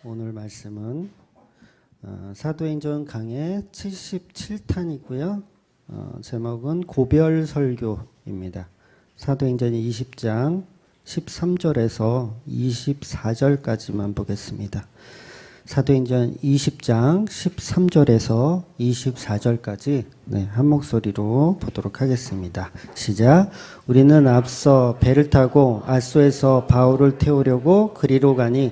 오늘 말씀은 사도행전 강의 77탄이고요. 제목은 고별설교입니다. 사도행전 20장 13절에서 24절까지만 보겠습니다. 사도행전 20장 13절에서 24절까지 한 목소리로 보도록 하겠습니다. 시작. 우리는 앞서 배를 타고 아소에서 바울을 태우려고 그리로 가니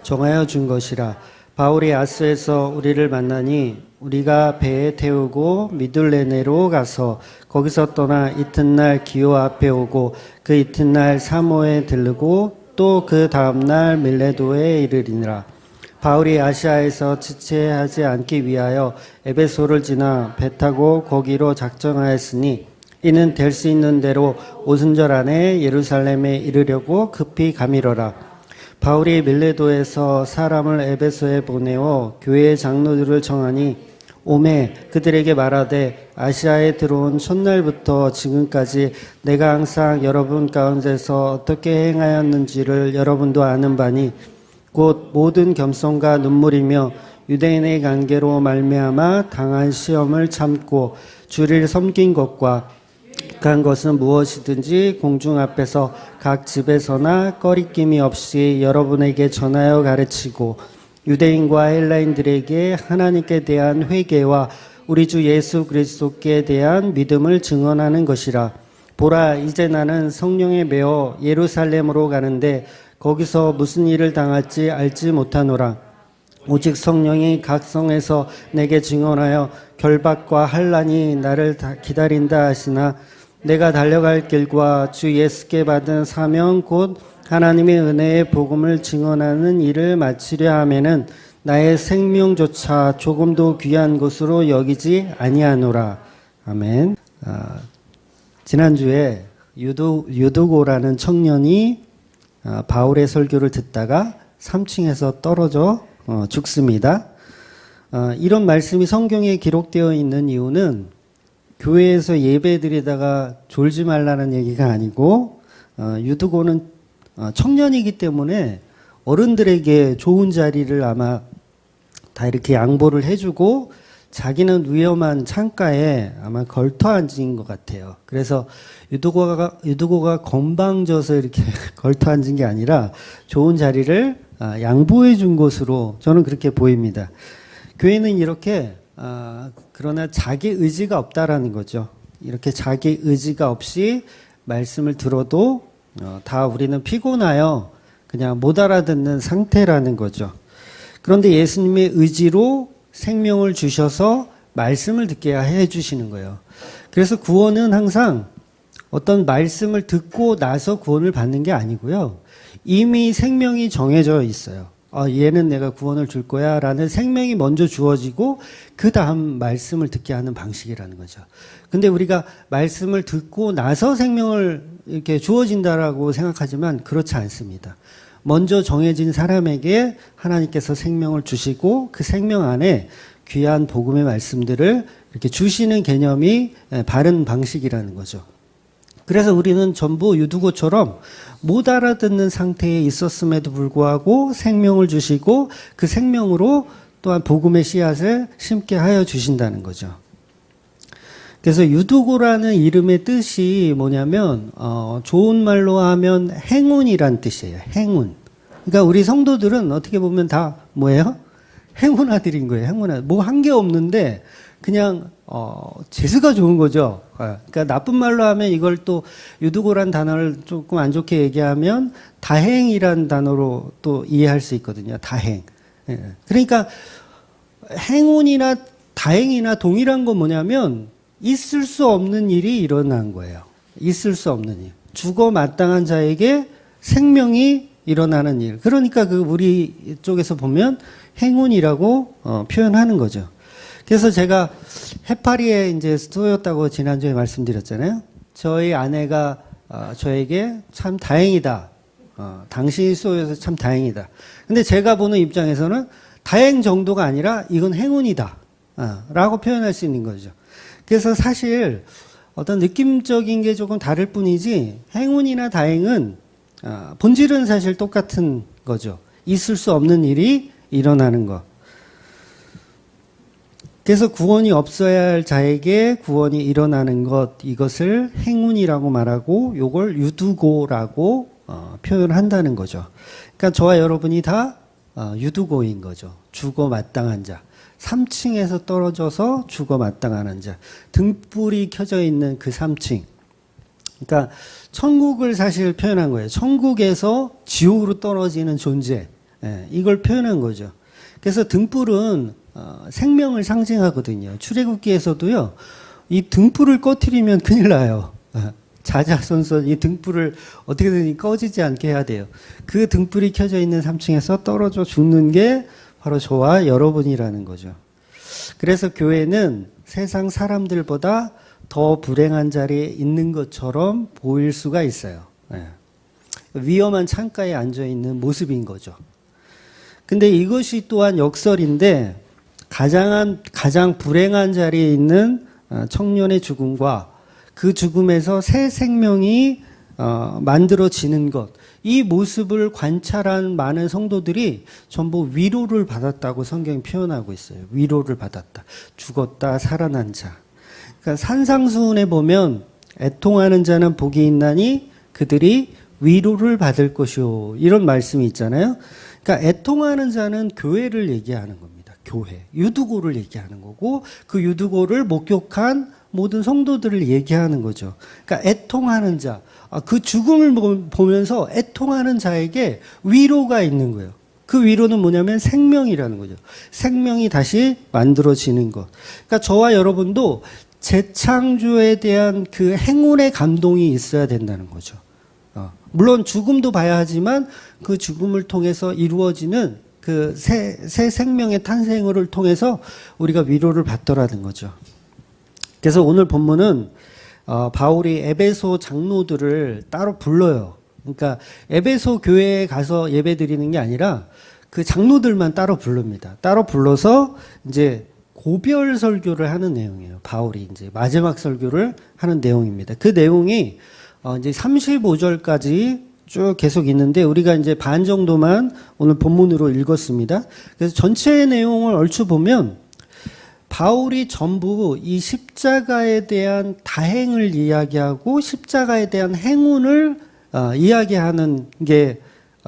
정하여 준 것이라. 바울이 아스에서 우리를 만나니 우리가 배에 태우고 미둘레네로 가서 거기서 떠나 이튿날 기오 앞에 오고 그 이튿날 사모에 들르고 또 그 다음날 밀레도에 이르리니라. 바울이 아시아에서 지체하지 않기 위하여 에베소를 지나 배 타고 거기로 작정하였으니 이는 될 수 있는 대로 오순절 안에 예루살렘에 이르려고 급히 가미러라. 바울이 밀레도에서 사람을 에베소에 보내어 교회의 장로들을 청하니 오매 그들에게 말하되 아시아에 들어온 첫날부터 지금까지 내가 항상 여러분 가운데서 어떻게 행하였는지를 여러분도 아는 바니 곧 모든 겸손과 눈물이며 유대인의 관계로 말미암아 당한 시험을 참고 주를 섬긴 것과 간 것은 무엇이든지 공중 앞에서 각 집에서나 꺼리낌이 없이 여러분에게 전하여 가르치고 유대인과 헬라인들에게 하나님께 대한 회개와 우리 주 예수 그리스도께 대한 믿음을 증언하는 것이라. 보라, 이제 나는 성령에 매어 예루살렘으로 가는데 거기서 무슨 일을 당할지 알지 못하노라. 오직 성령이 각 성에서 내게 증언하여 결박과 환난이 나를 기다린다 하시나 내가 달려갈 길과 주 예수께 받은 사명 곧 하나님의 은혜의 복음을 증언하는 일을 마치려 하면은 나의 생명조차 조금도 귀한 것으로 여기지 아니하노라. 아멘. 지난주에 유두고라는 청년이 바울의 설교를 듣다가 3층에서 떨어져 죽습니다. 이런 말씀이 성경에 기록되어 있는 이유는 교회에서 예배 드리다가 졸지 말라는 얘기가 아니고 유두고는 청년이기 때문에 어른들에게 좋은 자리를 아마 다 이렇게 양보를 해주고 자기는 위험한 창가에 아마 걸터 앉은 것 같아요. 그래서 유두고가 건방져서 이렇게 걸터 앉은 게 아니라 좋은 자리를 양보해 준 것으로 저는 그렇게 보입니다. 교회는 이렇게 그러나 자기 의지가 없다라는 거죠. 이렇게 자기 의지가 없이 말씀을 들어도 다 우리는 피곤하여 그냥 못 알아듣는 상태라는 거죠. 그런데 예수님의 의지로 생명을 주셔서 말씀을 듣게 해 주시는 거예요. 그래서 구원은 항상 어떤 말씀을 듣고 나서 구원을 받는 게 아니고요. 이미 생명이 정해져 있어요. 얘는 내가 구원을 줄 거야 라는 생명이 먼저 주어지고 그 다음 말씀을 듣게 하는 방식이라는 거죠. 근데 우리가 말씀을 듣고 나서 생명을 이렇게 주어진다라고 생각하지만 그렇지 않습니다. 먼저 정해진 사람에게 하나님께서 생명을 주시고 그 생명 안에 귀한 복음의 말씀들을 이렇게 주시는 개념이 바른 방식이라는 거죠. 그래서 우리는 전부 유두고처럼 못 알아듣는 상태에 있었음에도 불구하고 생명을 주시고 그 생명으로 또한 복음의 씨앗을 심게 하여 주신다는 거죠. 그래서 유두고라는 이름의 뜻이 뭐냐면 좋은 말로 하면 행운이란 뜻이에요. 행운. 그러니까 우리 성도들은 어떻게 보면 다 뭐예요? 행운아들인 거예요. 행운아들. 뭐 한 게 없는데 그냥 재수가 좋은 거죠. 그러니까 나쁜 말로 하면 이걸 또 유두고란 단어를 조금 안 좋게 얘기하면 다행이란 단어로 또 이해할 수 있거든요. 다행. 그러니까 행운이나 다행이나 동일한 건 뭐냐면 있을 수 없는 일이 일어난 거예요. 있을 수 없는 일. 죽어 마땅한 자에게 생명이 일어나는 일. 그러니까 우리 쪽에서 보면 행운이라고 표현하는 거죠. 그래서 제가 해파리에 이제 쏘였다고 지난주에 말씀드렸잖아요. 저희 아내가 저에게 참 다행이다. 당신이 쏘여서 참 다행이다. 근데 제가 보는 입장에서는 다행 정도가 아니라 이건 행운이다. 라고 표현할 수 있는 거죠. 그래서 사실 어떤 느낌적인 게 조금 다를 뿐이지 행운이나 다행은 본질은 사실 똑같은 거죠. 있을 수 없는 일이 일어나는 것. 그래서 구원이 없어야 할 자에게 구원이 일어나는 것, 이것을 행운이라고 말하고 요걸 유두고라고 표현한다는 거죠. 그러니까 저와 여러분이 다 유두고인 거죠. 죽어 마땅한 자. 3층에서 떨어져서 죽어 마땅한 자. 등불이 켜져 있는 그 3층. 그러니까 천국을 사실 표현한 거예요. 천국에서 지옥으로 떨어지는 존재. 이걸 표현한 거죠. 그래서 등불은 생명을 상징하거든요. 출애굽기에서도요. 이 등불을 꺼트리면 큰일 나요. 자자손손 이 등불을 어떻게든 꺼지지 않게 해야 돼요. 그 등불이 켜져 있는 3층에서 떨어져 죽는 게 바로 저와 여러분이라는 거죠. 그래서 교회는 세상 사람들보다 더 불행한 자리에 있는 것처럼 보일 수가 있어요. 위험한 창가에 앉아 있는 모습인 거죠. 근데 이것이 또한 역설인데 가장 불행한 자리에 있는 청년의 죽음과 그 죽음에서 새 생명이 만들어지는 것, 이 모습을 관찰한 많은 성도들이 전부 위로를 받았다고 성경이 표현하고 있어요. 위로를 받았다. 죽었다 살아난 자. 그러니까 산상수훈에 보면 애통하는 자는 복이 있나니 그들이 위로를 받을 것이요. 이런 말씀이 있잖아요. 그러니까 애통하는 자는 교회를 얘기하는 겁니다. 교회. 유두고를 얘기하는 거고 그 유두고를 목격한 모든 성도들을 얘기하는 거죠. 그러니까 애통하는 자. 그 죽음을 보면서 애통하는 자에게 위로가 있는 거예요. 그 위로는 뭐냐면 생명이라는 거죠. 생명이 다시 만들어지는 것. 그러니까 저와 여러분도 재창조에 대한 그 행운의 감동이 있어야 된다는 거죠. 물론 죽음도 봐야 하지만 그 죽음을 통해서 이루어지는 그 새 생명의 탄생을 통해서 우리가 위로를 받더라는 거죠. 그래서 오늘 본문은 바울이 에베소 장로들을 따로 불러요. 그러니까 에베소 교회에 가서 예배 드리는 게 아니라 그 장로들만 따로 부릅니다. 따로 불러서 이제 고별 설교를 하는 내용이에요. 바울이 이제 마지막 설교를 하는 내용입니다. 그 내용이 이제 35절까지 쭉 계속 있는데 우리가 이제 반 정도만 오늘 본문으로 읽었습니다. 그래서 전체의 내용을 얼추 보면 바울이 전부 이 십자가에 대한 다행을 이야기하고 십자가에 대한 행운을 이야기하는 게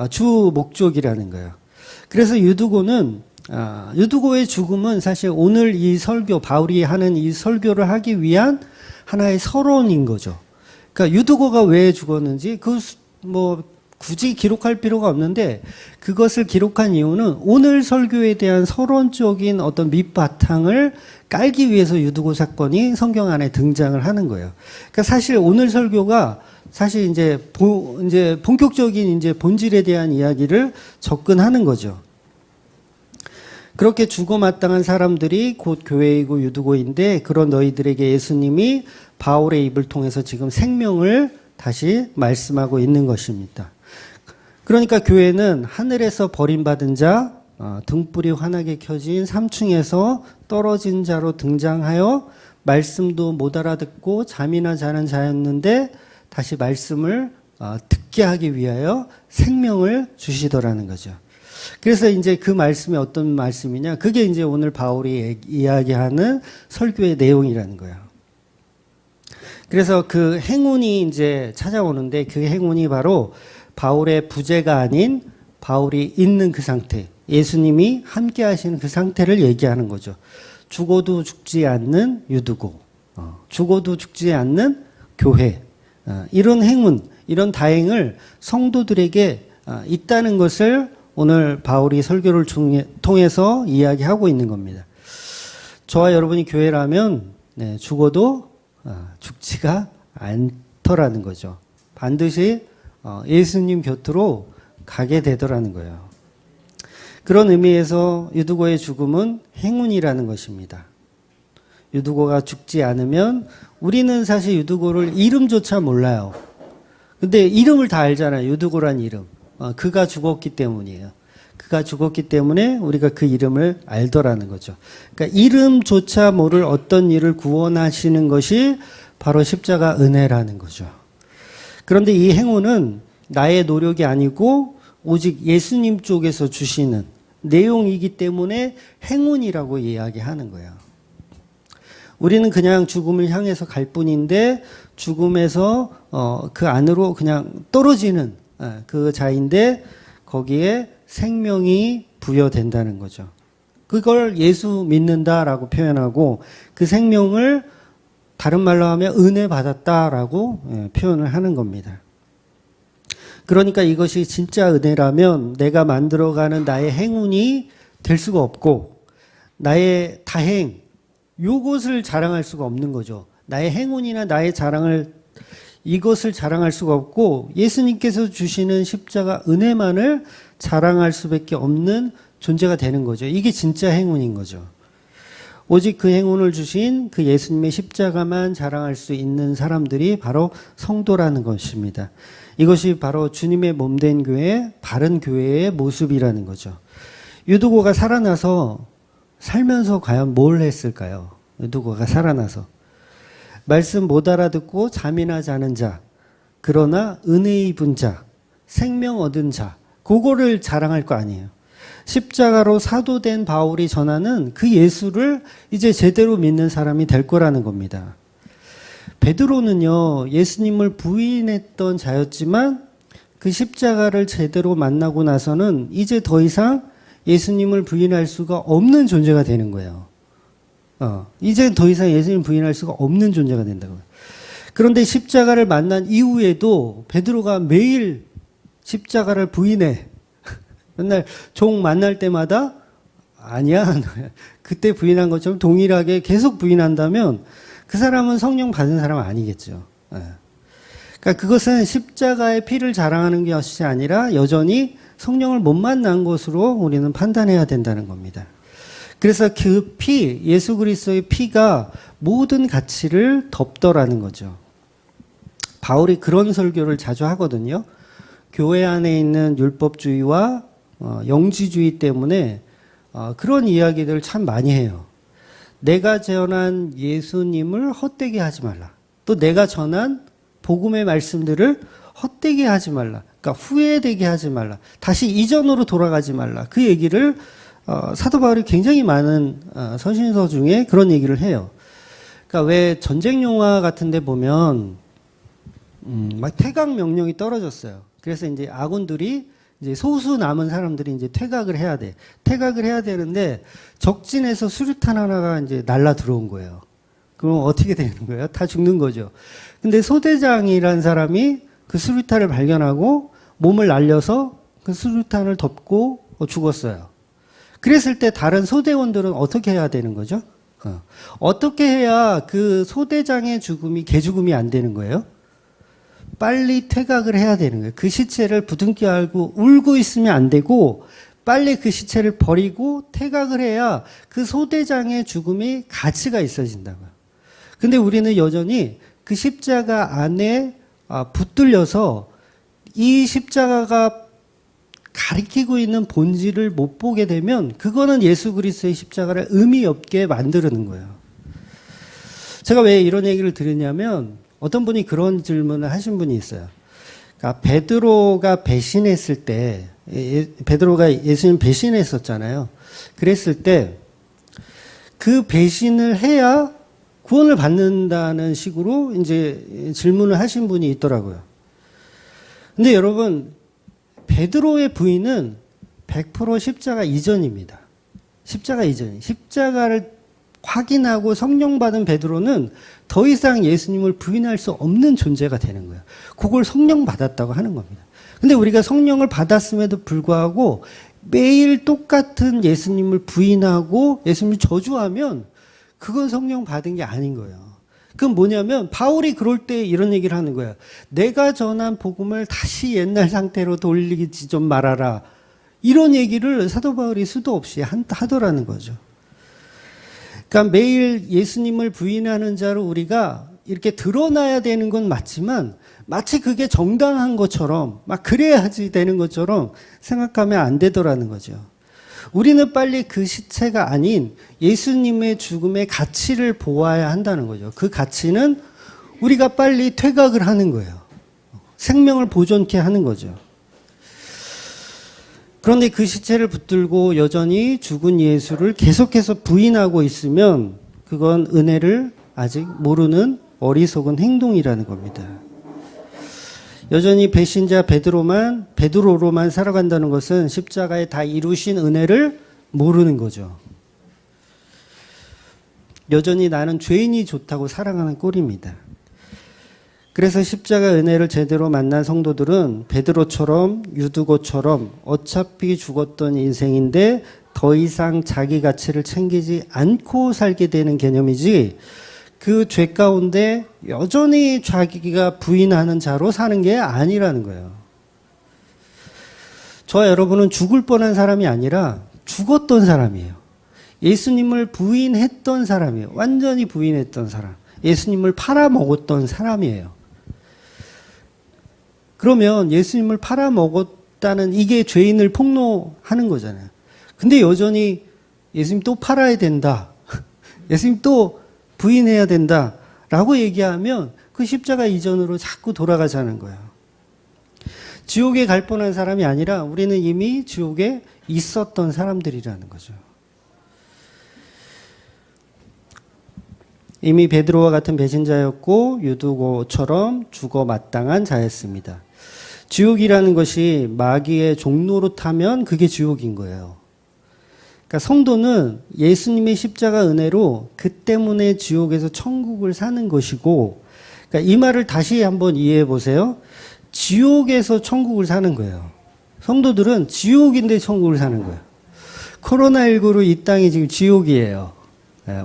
주 목적이라는 거예요. 그래서 유두고의 죽음은 사실 오늘 이 설교, 바울이 하는 이 설교를 하기 위한 하나의 서론인 거죠. 그러니까 유두고가 왜 죽었는지 굳이 기록할 필요가 없는데 그것을 기록한 이유는 오늘 설교에 대한 서론적인 어떤 밑바탕을 깔기 위해서 유두고 사건이 성경 안에 등장을 하는 거예요. 그러니까 사실 오늘 설교가 사실 이제 본격적인 이제 본질에 대한 이야기를 접근하는 거죠. 그렇게 죽어 마땅한 사람들이 곧 교회이고 유두고인데 그런 너희들에게 예수님이 바울의 입을 통해서 지금 생명을 다시 말씀하고 있는 것입니다. 그러니까 교회는 하늘에서 버림받은 자, 등불이 환하게 켜진 3층에서 떨어진 자로 등장하여 말씀도 못 알아듣고 잠이나 자는 자였는데 다시 말씀을 듣게 하기 위하여 생명을 주시더라는 거죠. 그래서 이제 그 말씀이 어떤 말씀이냐? 그게 이제 오늘 바울이 이야기하는 설교의 내용이라는 거예요. 그래서 그 행운이 이제 찾아오는데 그 행운이 바로 바울의 부재가 아닌 바울이 있는 그 상태, 예수님이 함께 하시는 그 상태를 얘기하는 거죠. 죽어도 죽지 않는 유두고, 죽어도 죽지 않는 교회, 이런 행운, 이런 다행을 성도들에게 있다는 것을 오늘 바울이 설교를 통해서 이야기하고 있는 겁니다. 저와 여러분이 교회라면 죽어도 죽지가 않더라는 거죠. 반드시 예수님 곁으로 가게 되더라는 거예요. 그런 의미에서 유두고의 죽음은 행운이라는 것입니다. 유두고가 죽지 않으면 우리는 사실 유두고를 이름조차 몰라요. 근데 이름을 다 알잖아요. 유두고란 이름. 그가 죽었기 때문이에요. 그가 죽었기 때문에 우리가 그 이름을 알더라는 거죠. 그러니까 이름조차 모를 어떤 일을 구원하시는 것이 바로 십자가 은혜라는 거죠. 그런데 이 행운은 나의 노력이 아니고 오직 예수님 쪽에서 주시는 내용이기 때문에 행운이라고 이야기하는 거예요. 우리는 그냥 죽음을 향해서 갈 뿐인데 죽음에서 그 안으로 그냥 떨어지는 그 자인데 거기에 생명이 부여된다는 거죠. 그걸 예수 믿는다라고 표현하고 그 생명을 다른 말로 하면 은혜 받았다라고 표현을 하는 겁니다. 그러니까 이것이 진짜 은혜라면 내가 만들어가는 나의 행운이 될 수가 없고 나의 다행, 요것을 자랑할 수가 없는 거죠. 나의 행운이나 나의 자랑을 이것을 자랑할 수가 없고 예수님께서 주시는 십자가 은혜만을 자랑할 수밖에 없는 존재가 되는 거죠. 이게 진짜 행운인 거죠. 오직 그 행운을 주신 그 예수님의 십자가만 자랑할 수 있는 사람들이 바로 성도라는 것입니다. 이것이 바로 주님의 몸된 교회, 바른 교회의 모습이라는 거죠. 유두고가 살아나서 살면서 과연 뭘 했을까요? 유두고가 살아나서. 말씀 못 알아듣고 잠이나 자는 자, 그러나 은혜 입은 자, 생명 얻은 자, 그거를 자랑할 거 아니에요. 십자가로 사도된 바울이 전하는 그 예수를 이제 제대로 믿는 사람이 될 거라는 겁니다. 베드로는요, 예수님을 부인했던 자였지만 그 십자가를 제대로 만나고 나서는 이제 더 이상 예수님을 부인할 수가 없는 존재가 되는 거예요. 이제 더 이상 예수님을 부인할 수가 없는 존재가 된다고요. 그런데 십자가를 만난 이후에도 베드로가 매일 십자가를 부인해. 맨날 종 만날 때마다 아니야. 그때 부인한 것처럼 동일하게 계속 부인한다면 그 사람은 성령 받은 사람 아니겠죠. 그러니까 그것은 십자가의 피를 자랑하는 것이 아니라 여전히 성령을 못 만난 것으로 우리는 판단해야 된다는 겁니다. 그래서 그 피, 예수 그리스도의 피가 모든 가치를 덮더라는 거죠. 바울이 그런 설교를 자주 하거든요. 교회 안에 있는 율법주의와 영지주의 때문에 그런 이야기들을 참 많이 해요. 내가 전한 예수님을 헛되게 하지 말라. 또 내가 전한 복음의 말씀들을 헛되게 하지 말라. 그러니까 후회되게 하지 말라. 다시 이전으로 돌아가지 말라. 그 얘기를 사도 바울이 굉장히 많은 서신서 중에 그런 얘기를 해요. 그러니까 왜 전쟁 영화 같은 데 보면 막 퇴각 명령이 떨어졌어요. 그래서 이제 아군들이 이제 소수 남은 사람들이 이제 퇴각을 해야 돼. 퇴각을 해야 되는데 적진에서 수류탄 하나가 이제 날라 들어온 거예요. 그럼 어떻게 되는 거예요? 다 죽는 거죠. 근데 소대장이라는 사람이 그 수류탄을 발견하고 몸을 날려서 그 수류탄을 덮고 죽었어요. 그랬을 때 다른 소대원들은 어떻게 해야 되는 거죠? 어떻게 해야 그 소대장의 죽음이 개죽음이 안 되는 거예요? 빨리 퇴각을 해야 되는 거예요. 그 시체를 부둥켜 안고 울고 있으면 안 되고 빨리 그 시체를 버리고 퇴각을 해야 그 소대장의 죽음이 가치가 있어진다고요. 근데 우리는 여전히 그 십자가 안에 붙들려서 이 십자가가 가리키고 있는 본질을 못 보게 되면 그거는 예수 그리스도의 십자가를 의미 없게 만드는 거예요. 제가 왜 이런 얘기를 드리냐면 어떤 분이 그런 질문을 하신 분이 있어요. 그러니까 베드로가 배신했을 때, 베드로가 예수님 배신했었잖아요. 그랬을 때 그 배신을 해야 구원을 받는다는 식으로 이제 질문을 하신 분이 있더라고요. 근데 여러분, 베드로의 부인은 100% 십자가 이전입니다. 십자가 이전. 십자가를 확인하고 성령 받은 베드로는 더 이상 예수님을 부인할 수 없는 존재가 되는 거예요. 그걸 성령 받았다고 하는 겁니다. 근데 우리가 성령을 받았음에도 불구하고 매일 똑같은 예수님을 부인하고 예수님을 저주하면 그건 성령 받은 게 아닌 거예요. 그건 뭐냐면 바울이 그럴 때 이런 얘기를 하는 거예요. 내가 전한 복음을 다시 옛날 상태로 돌리지 좀 말아라. 이런 얘기를 사도 바울이 수도 없이 하더라는 거죠. 그러니까 매일 예수님을 부인하는 자로 우리가 이렇게 드러나야 되는 건 맞지만 마치 그게 정당한 것처럼 막 그래야지 되는 것처럼 생각하면 안 되더라는 거죠. 우리는 빨리 그 시체가 아닌 예수님의 죽음의 가치를 보아야 한다는 거죠. 그 가치는 우리가 빨리 퇴각을 하는 거예요. 생명을 보존케 하는 거죠. 그런데 그 시체를 붙들고 여전히 죽은 예수를 계속해서 부인하고 있으면 그건 은혜를 아직 모르는 어리석은 행동이라는 겁니다. 여전히 배신자 베드로로만 살아간다는 것은 십자가에 다 이루신 은혜를 모르는 거죠. 여전히 나는 죄인이 좋다고 살아가는 꼴입니다. 그래서 십자가 은혜를 제대로 만난 성도들은 베드로처럼 유두고처럼 어차피 죽었던 인생인데 더 이상 자기 가치를 챙기지 않고 살게 되는 개념이지, 그 죄 가운데 여전히 자기가 부인하는 자로 사는 게 아니라는 거예요. 저와 여러분은 죽을 뻔한 사람이 아니라 죽었던 사람이에요. 예수님을 부인했던 사람이에요. 완전히 부인했던 사람. 예수님을 팔아먹었던 사람이에요. 그러면 예수님을 팔아먹었다는 이게 죄인을 폭로하는 거잖아요. 근데 여전히 예수님 또 팔아야 된다. 예수님 또 부인해야 된다. 라고 얘기하면 그 십자가 이전으로 자꾸 돌아가자는 거예요. 지옥에 갈 뻔한 사람이 아니라 우리는 이미 지옥에 있었던 사람들이라는 거죠. 이미 베드로와 같은 배신자였고 유두고처럼 죽어 마땅한 자였습니다. 지옥이라는 것이 마귀의 종로로 타면 그게 지옥인 거예요. 그러니까 성도는 예수님의 십자가 은혜로 그 때문에 지옥에서 천국을 사는 것이고, 그러니까 이 말을 다시 한번 이해해 보세요. 지옥에서 천국을 사는 거예요. 성도들은 지옥인데 천국을 사는 거예요. 코로나19로 이 땅이 지금 지옥이에요.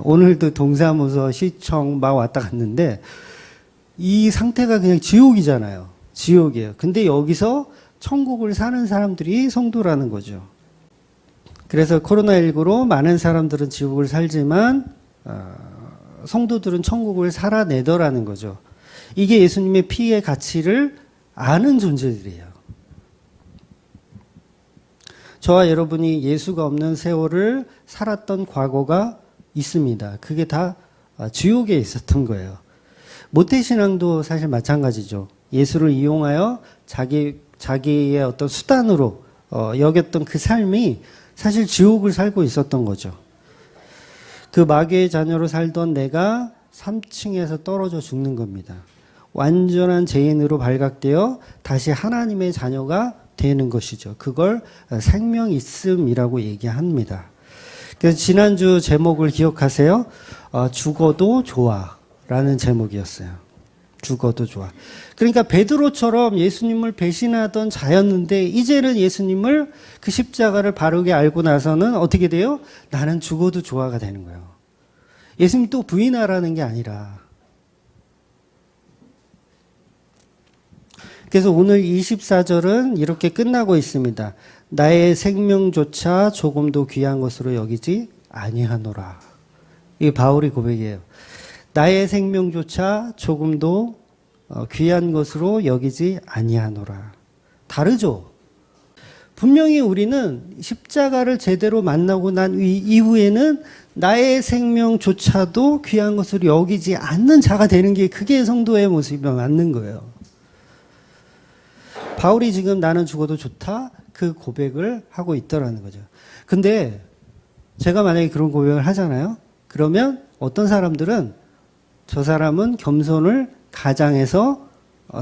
오늘도 동사무소, 시청 막 왔다 갔는데 이 상태가 그냥 지옥이잖아요. 지옥이에요. 근데 여기서 천국을 사는 사람들이 성도라는 거죠. 그래서 코로나19로 많은 사람들은 지옥을 살지만 성도들은 천국을 살아내더라는 거죠. 이게 예수님의 피의 가치를 아는 존재들이에요. 저와 여러분이 예수가 없는 세월을 살았던 과거가 있습니다. 그게 다 지옥에 있었던 거예요. 모태신앙도 사실 마찬가지죠. 예수를 이용하여 자기의 어떤 수단으로 여겼던 그 삶이 사실 지옥을 살고 있었던 거죠. 그 마귀의 자녀로 살던 내가 3층에서 떨어져 죽는 겁니다. 완전한 죄인으로 발각되어 다시 하나님의 자녀가 되는 것이죠. 그걸 생명 있음이라고 얘기합니다. 그래서 지난주 제목을 기억하세요. 죽어도 좋아라는 제목이었어요. 죽어도 좋아. 그러니까 베드로처럼 예수님을 배신하던 자였는데 이제는 예수님을 그 십자가를 바르게 알고 나서는 어떻게 돼요? 나는 죽어도 좋아가 되는 거예요. 예수님 또 부인하라는 게 아니라. 그래서 오늘 24절은 이렇게 끝나고 있습니다. 나의 생명조차 조금도 귀한 것으로 여기지 아니하노라. 이게 바울의 고백이에요. 나의 생명조차 조금도 귀한 것으로 여기지 아니하노라. 다르죠? 분명히 우리는 십자가를 제대로 만나고 난 이후에는 나의 생명조차도 귀한 것으로 여기지 않는 자가 되는 게 그게 성도의 모습이 맞는 거예요. 바울이 지금 나는 죽어도 좋다 그 고백을 하고 있더라는 거죠. 근데 제가 만약에 그런 고백을 하잖아요. 그러면 어떤 사람들은 저 사람은 겸손을 가장해서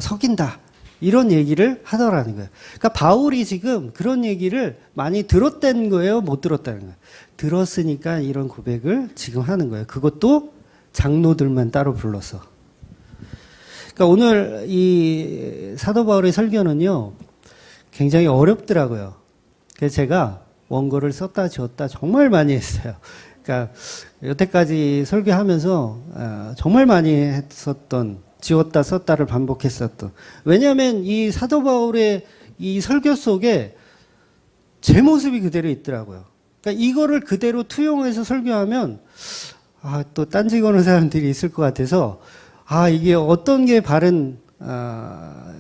속인다. 이런 얘기를 하더라는 거예요. 그러니까 바울이 지금 그런 얘기를 많이 들었다는 거예요? 못 들었다는 거예요? 들었으니까 이런 고백을 지금 하는 거예요. 그것도 장로들만 따로 불러서. 그러니까 오늘 이 사도 바울의 설교는요, 굉장히 어렵더라고요. 그래서 제가 원고를 썼다 지웠다 정말 많이 했어요. 그러니까 여태까지 설교하면서 정말 많이 했었던, 지웠다 썼다를 반복했었던. 왜냐하면 이 사도 바울의 이 설교 속에 제 모습이 그대로 있더라고요. 그러니까 이거를 그대로 투영해서 설교하면 또 딴지 거는 사람들이 있을 것 같아서 이게 어떤 게 바른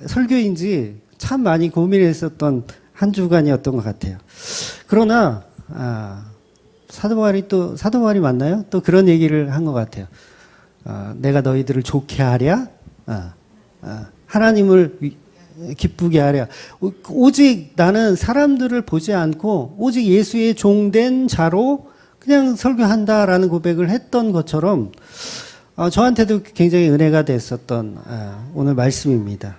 설교인지 참 많이 고민했었던 한 주간이었던 것 같아요. 그러나 사도 바울이 맞나요? 또 그런 얘기를 한 것 같아요. 내가 너희들을 좋게 하랴? 하나님을 기쁘게 하랴. 오직 나는 사람들을 보지 않고 오직 예수의 종된 자로 그냥 설교한다라는 고백을 했던 것처럼 저한테도 굉장히 은혜가 됐었던 오늘 말씀입니다.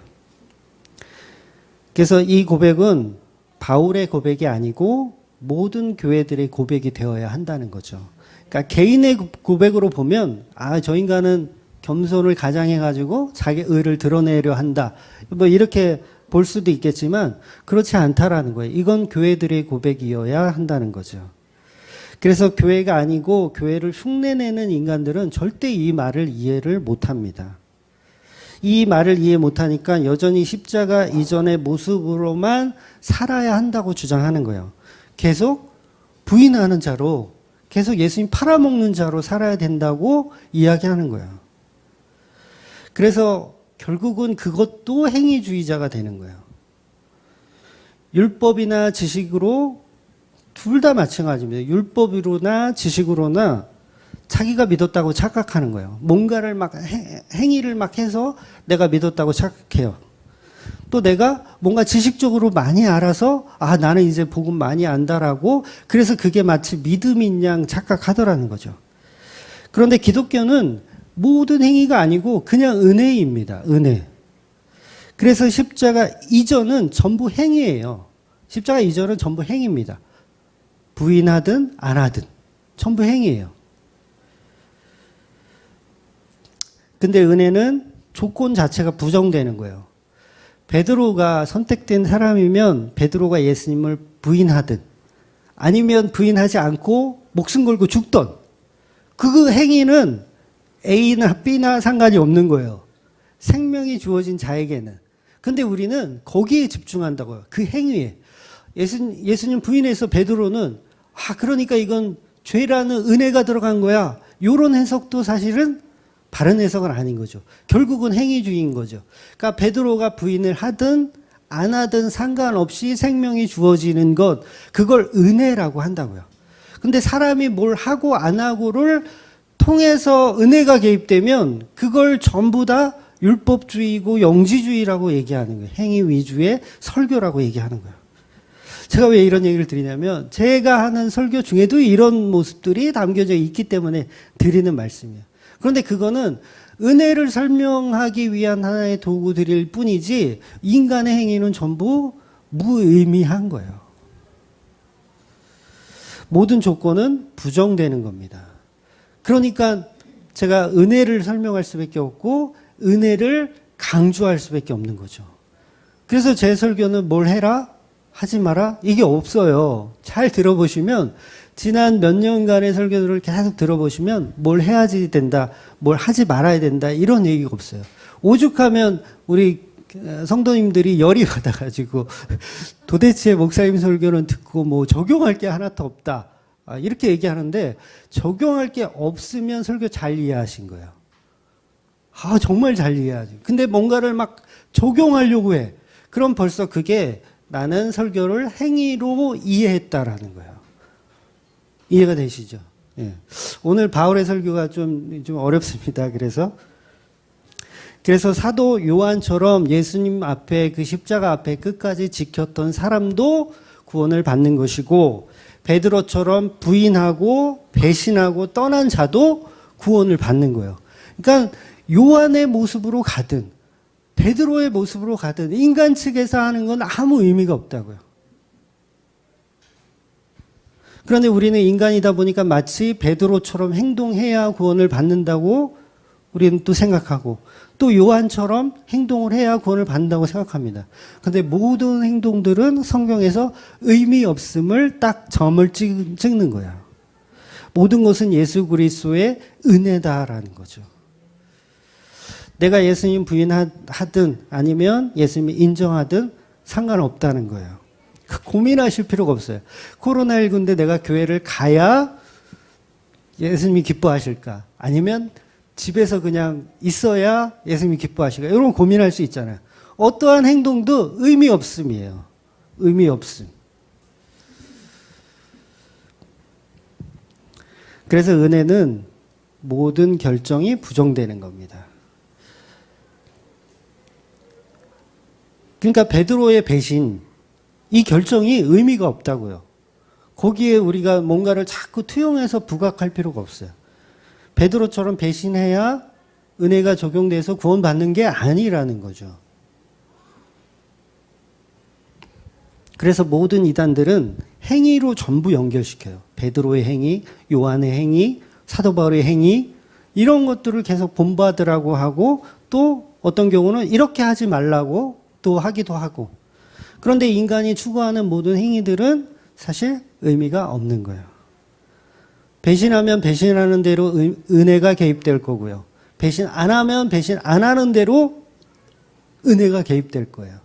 그래서 이 고백은 바울의 고백이 아니고 모든 교회들의 고백이 되어야 한다는 거죠. 그러니까 개인의 고백으로 보면 저 인간은 겸손을 가장해가지고 자기 의를 드러내려 한다. 뭐 이렇게 볼 수도 있겠지만 그렇지 않다라는 거예요. 이건 교회들의 고백이어야 한다는 거죠. 그래서 교회가 아니고 교회를 흉내내는 인간들은 절대 이 말을 이해를 못합니다. 이 말을 이해 못하니까 여전히 십자가 이전의 모습으로만 살아야 한다고 주장하는 거예요. 계속 부인하는 자로, 계속 예수님 팔아먹는 자로 살아야 된다고 이야기하는 거예요. 그래서 결국은 그것도 행위주의자가 되는 거예요. 율법이나 지식으로 둘 다 마찬가지입니다. 율법으로나 지식으로나 자기가 믿었다고 착각하는 거예요. 뭔가를 막 행위를 막 해서 내가 믿었다고 착각해요. 또 내가 뭔가 지식적으로 많이 알아서 나는 이제 복음 많이 안다라고 그래서 그게 마치 믿음인 양 착각하더라는 거죠. 그런데 기독교는 모든 행위가 아니고 그냥 은혜입니다. 은혜. 그래서 십자가 이전은 전부 행위예요. 십자가 이전은 전부 행위입니다. 부인하든 안 하든 전부 행위예요. 근데 은혜는 조건 자체가 부정되는 거예요. 베드로가 선택된 사람이면 베드로가 예수님을 부인하든 아니면 부인하지 않고 목숨 걸고 죽던 그 행위는 A나 B나 상관이 없는 거예요. 생명이 주어진 자에게는. 근데 우리는 거기에 집중한다고요. 그 행위에. 예수님 부인해서 베드로는 그러니까 이건 죄라는 은혜가 들어간 거야. 이런 해석도 사실은 바른 해석은 아닌 거죠. 결국은 행위주의인 거죠. 그러니까 베드로가 부인을 하든 안 하든 상관없이 생명이 주어지는 것, 그걸 은혜라고 한다고요. 근데 사람이 뭘 하고 안 하고를 통해서 은혜가 개입되면 그걸 전부 다 율법주의고 영지주의라고 얘기하는 거예요. 행위 위주의 설교라고 얘기하는 거예요. 제가 왜 이런 얘기를 드리냐면 제가 하는 설교 중에도 이런 모습들이 담겨져 있기 때문에 드리는 말씀이에요. 그런데 그거는 은혜를 설명하기 위한 하나의 도구들일 뿐이지 인간의 행위는 전부 무의미한 거예요. 모든 조건은 부정되는 겁니다. 그러니까 제가 은혜를 설명할 수밖에 없고 은혜를 강조할 수밖에 없는 거죠. 그래서 제 설교는 뭘 해라? 하지 마라? 이게 없어요. 잘 들어보시면 지난 몇 년간의 설교들을 계속 들어보시면 뭘 해야지 된다, 뭘 하지 말아야 된다 이런 얘기가 없어요. 오죽하면 우리 성도님들이 열이 받아가지고 도대체 목사님 설교는 듣고 뭐 적용할 게 하나도 없다 이렇게 얘기하는데 적용할 게 없으면 설교 잘 이해하신 거예요. 정말 잘 이해하지. 근데 뭔가를 막 적용하려고 해. 그럼 벌써 그게 나는 설교를 행위로 이해했다라는 거예요. 이해가 되시죠? 예. 오늘 바울의 설교가 좀 어렵습니다. 그래서 사도 요한처럼 예수님 앞에 그 십자가 앞에 끝까지 지켰던 사람도 구원을 받는 것이고 베드로처럼 부인하고 배신하고 떠난 자도 구원을 받는 거예요. 그러니까 요한의 모습으로 가든 베드로의 모습으로 가든 인간 측에서 하는 건 아무 의미가 없다고요. 그런데 우리는 인간이다 보니까 마치 베드로처럼 행동해야 구원을 받는다고 우리는 또 생각하고 또 요한처럼 행동을 해야 구원을 받는다고 생각합니다. 그런데 모든 행동들은 성경에서 의미 없음을 딱 점을 찍는 거야. 모든 것은 예수 그리스도의 은혜다라는 거죠. 내가 예수님 부인하든 아니면 예수님이 인정하든 상관없다는 거예요. 고민하실 필요가 없어요. 코로나19인데 내가 교회를 가야 예수님이 기뻐하실까? 아니면 집에서 그냥 있어야 예수님이 기뻐하실까? 이런 고민할 수 있잖아요. 어떠한 행동도 의미 없음이에요. 의미 없음. 그래서 은혜는 모든 결정이 부정되는 겁니다. 그러니까 베드로의 배신, 이 결정이 의미가 없다고요. 거기에 우리가 뭔가를 자꾸 투영해서 부각할 필요가 없어요. 베드로처럼 배신해야 은혜가 적용돼서 구원받는 게 아니라는 거죠. 그래서 모든 이단들은 행위로 전부 연결시켜요. 베드로의 행위, 요한의 행위, 사도 바울의 행위, 이런 것들을 계속 본받으라고 하고, 또 어떤 경우는 이렇게 하지 말라고 또 하기도 하고. 그런데 인간이 추구하는 모든 행위들은 사실 의미가 없는 거예요. 배신하면 배신하는 대로 은혜가 개입될 거고요. 배신 안 하면 배신 안 하는 대로 은혜가 개입될 거예요.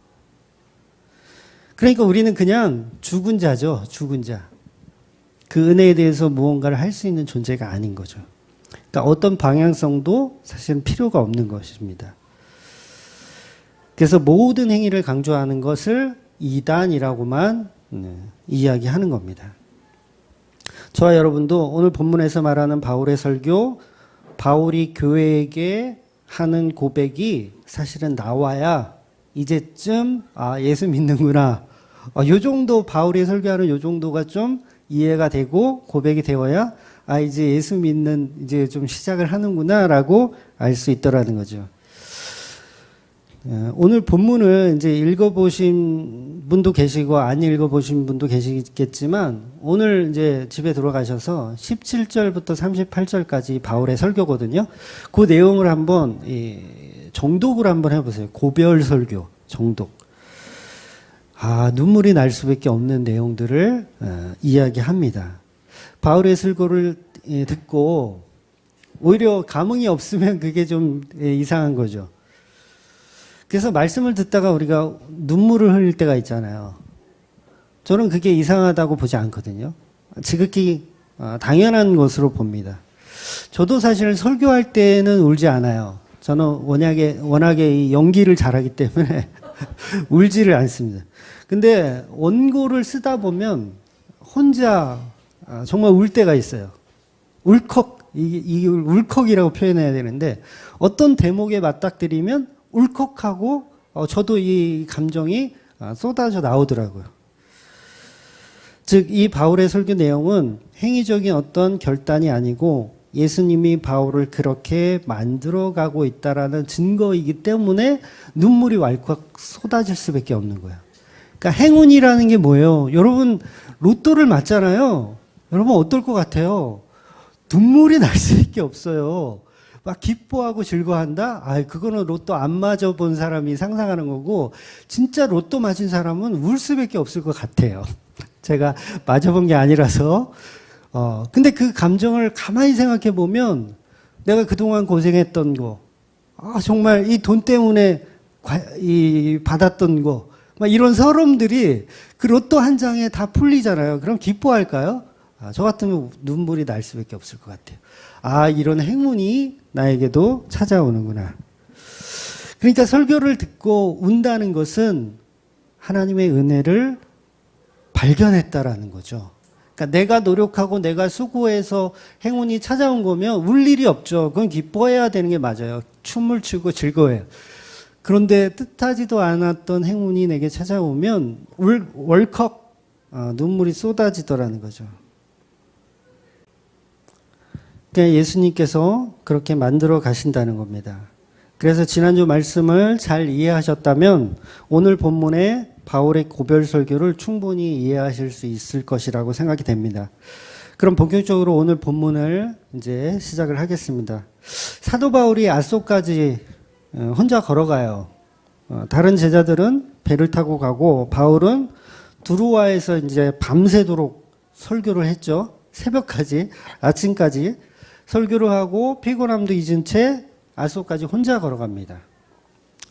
그러니까 우리는 그냥 죽은 자죠. 죽은 자. 그 은혜에 대해서 무언가를 할 수 있는 존재가 아닌 거죠. 그러니까 어떤 방향성도 사실은 필요가 없는 것입니다. 그래서 모든 행위를 강조하는 것을 이단이라고만 이야기하는 겁니다. 저와 여러분도 오늘 본문에서 말하는 바울의 설교, 바울이 교회에게 하는 고백이 사실은 나와야 이제쯤 예수 믿는구나. 요 정도 바울이 설교하는 요 정도가 좀 이해가 되고 고백이 되어야 이제 예수 믿는 이제 좀 시작을 하는구나라고 알 수 있더라는 거죠. 오늘 본문을 이제 읽어보신 분도 계시고 안 읽어보신 분도 계시겠지만 오늘 이제 집에 들어가셔서 17절부터 38절까지 바울의 설교거든요. 그 내용을 한번 정독을 한번 해보세요. 고별 설교, 정독. 눈물이 날 수밖에 없는 내용들을 이야기합니다. 바울의 설교를 듣고 오히려 감흥이 없으면 그게 좀 이상한 거죠. 그래서 말씀을 듣다가 우리가 눈물을 흘릴 때가 있잖아요. 저는 그게 이상하다고 보지 않거든요. 지극히 당연한 것으로 봅니다. 저도 사실 설교할 때는 울지 않아요. 저는 워낙에 이 연기를 잘하기 때문에 울지를 않습니다. 근데 원고를 쓰다 보면 혼자 정말 울 때가 있어요. 울컥, 이게 울컥이라고 표현해야 되는데 어떤 대목에 맞닥뜨리면 울컥하고 저도 이 감정이 쏟아져 나오더라고요. 즉, 이 바울의 설교 내용은 행위적인 어떤 결단이 아니고 예수님이 바울을 그렇게 만들어가고 있다라는 증거이기 때문에 눈물이 왈칵 쏟아질 수밖에 없는 거예요. 그러니까 행운이라는 게 뭐예요? 여러분 로또를 맞잖아요. 여러분 어떨 것 같아요? 눈물이 날 수밖에 없어요. 막 기뻐하고 즐거워한다? 그거는 로또 안 맞아본 사람이 상상하는 거고 진짜 로또 맞은 사람은 울 수밖에 없을 것 같아요. 제가 맞아본 게 아니라서. 근데 그 감정을 가만히 생각해 보면 내가 그동안 고생했던 거, 정말 이 돈 때문에 받았던 거, 막 이런 서름들이 그 로또 한 장에 다 풀리잖아요. 그럼 기뻐할까요? 저 같으면 눈물이 날 수밖에 없을 것 같아요. 이런 행운이 나에게도 찾아오는구나. 그러니까 설교를 듣고 운다는 것은 하나님의 은혜를 발견했다라는 거죠. 그러니까 내가 노력하고 내가 수고해서 행운이 찾아온 거면 울 일이 없죠. 그건 기뻐해야 되는 게 맞아요. 춤을 추고 즐거워해요. 그런데 뜻하지도 않았던 행운이 내게 찾아오면 월컥 눈물이 쏟아지더라는 거죠. 그러니까 예수님께서 그렇게 만들어 가신다는 겁니다. 그래서 지난주 말씀을 잘 이해하셨다면 오늘 본문의 바울의 고별 설교를 충분히 이해하실 수 있을 것이라고 생각이 됩니다. 그럼 본격적으로 오늘 본문을 이제 시작을 하겠습니다. 사도 바울이 아소까지 혼자 걸어가요. 다른 제자들은 배를 타고 가고 바울은 두루와에서 이제 밤새도록 설교를 했죠. 새벽까지, 아침까지 설교를 하고 피곤함도 잊은 채 아소까지 혼자 걸어갑니다.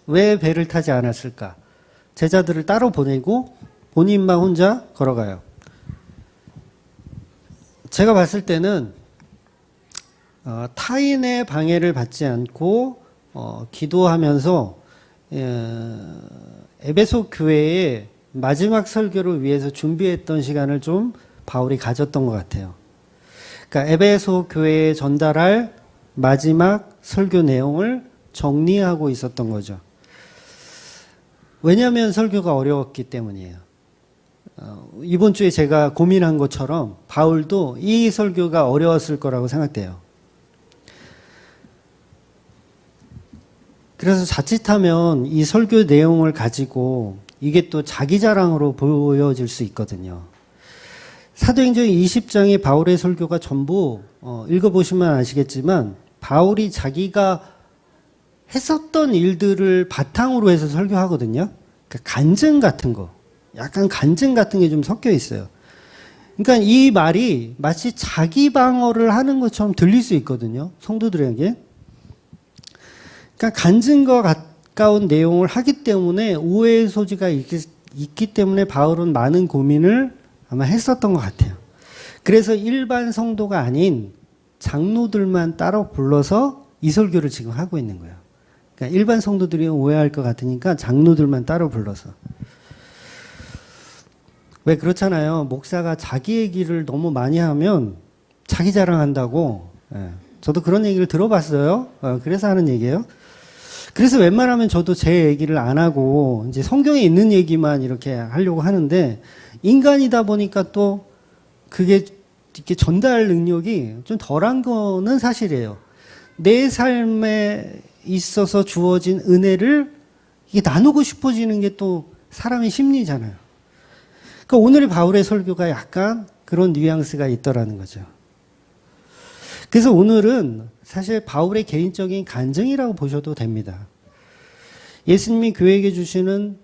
왜 배를 타지 않았을까? 제자들을 따로 보내고 본인만 혼자 걸어가요. 제가 봤을 때는 타인의 방해를 받지 않고 기도하면서 에베소 교회의 마지막 설교를 위해서 준비했던 시간을 좀 바울이 가졌던 것 같아요. 그러니까 에베소 교회에 전달할 마지막 설교 내용을 정리하고 있었던 거죠. 왜냐하면 설교가 어려웠기 때문이에요. 이번 주에 제가 고민한 것처럼 바울도 이 설교가 어려웠을 거라고 생각돼요. 그래서 자칫하면 이 설교 내용을 가지고 이게 또 자기 자랑으로 보여질 수 있거든요. 사도행전 20장의 바울의 설교가 전부 읽어보시면 아시겠지만 바울이 자기가 했었던 일들을 바탕으로 해서 설교하거든요. 그러니까 간증 같은 거, 약간 간증 같은 게 좀 섞여 있어요. 그러니까 이 말이 마치 자기 방어를 하는 것처럼 들릴 수 있거든요. 성도들에게. 그러니까 간증과 가까운 내용을 하기 때문에 오해의 소지가 있기 때문에 바울은 많은 고민을 아마 했었던 것 같아요. 그래서 일반 성도가 아닌 장로들만 따로 불러서 이 설교를 지금 하고 있는 거예요. 그러니까 일반 성도들이 오해할 것 같으니까 장로들만 따로 불러서. 왜 그렇잖아요. 목사가 자기 얘기를 너무 많이 하면 자기 자랑한다고. 저도 그런 얘기를 들어봤어요. 그래서 하는 얘기예요. 그래서 웬만하면 저도 제 얘기를 안 하고 이제 성경에 있는 얘기만 이렇게 하려고 하는데 인간이다 보니까 또 그게 이렇게 전달 능력이 좀 덜한 거는 사실이에요. 내 삶에 있어서 주어진 은혜를 이게 나누고 싶어지는 게 또 사람의 심리잖아요. 그러니까 오늘의 바울의 설교가 약간 그런 뉘앙스가 있더라는 거죠. 그래서 오늘은 사실 바울의 개인적인 간증이라고 보셔도 됩니다. 예수님이 교회에게 주시는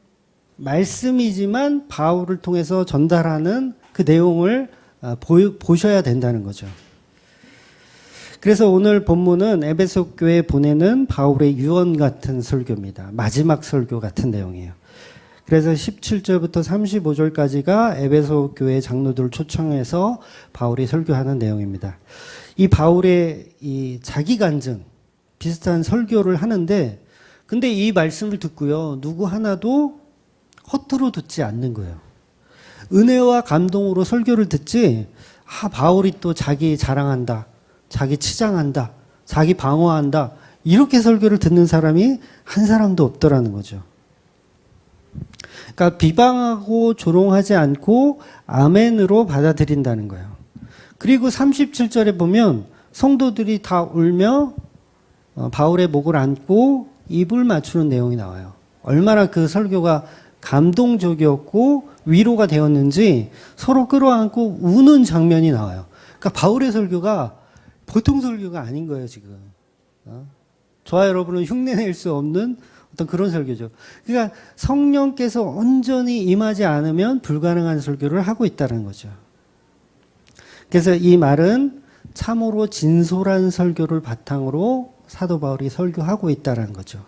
말씀이지만 바울을 통해서 전달하는 그 내용을 보셔야 된다는 거죠. 그래서 오늘 본문은 에베소 교회에 보내는 바울의 유언 같은 설교입니다. 마지막 설교 같은 내용이에요. 그래서 17절부터 35절까지가 에베소 교회 장로들을 초청해서 바울이 설교하는 내용입니다. 이 바울의 이 자기 간증 비슷한 설교를 하는데 근데 이 말씀을 듣고요. 누구 하나도 허투루 듣지 않는 거예요. 은혜와 감동으로 설교를 듣지 바울이 또 자기 자랑한다. 자기 치장한다. 자기 방어한다. 이렇게 설교를 듣는 사람이 한 사람도 없더라는 거죠. 그러니까 비방하고 조롱하지 않고 아멘으로 받아들인다는 거예요. 그리고 37절에 보면 성도들이 다 울며 바울의 목을 안고 입을 맞추는 내용이 나와요. 얼마나 그 설교가 감동적이었고 위로가 되었는지 서로 끌어안고 우는 장면이 나와요. 그러니까 바울의 설교가 보통 설교가 아닌 거예요, 지금. 저와 여러분은 흉내낼 수 없는 어떤 그런 설교죠. 그러니까 성령께서 온전히 임하지 않으면 불가능한 설교를 하고 있다는 거죠. 그래서 이 말은 참으로 진솔한 설교를 바탕으로 사도 바울이 설교하고 있다는 거죠.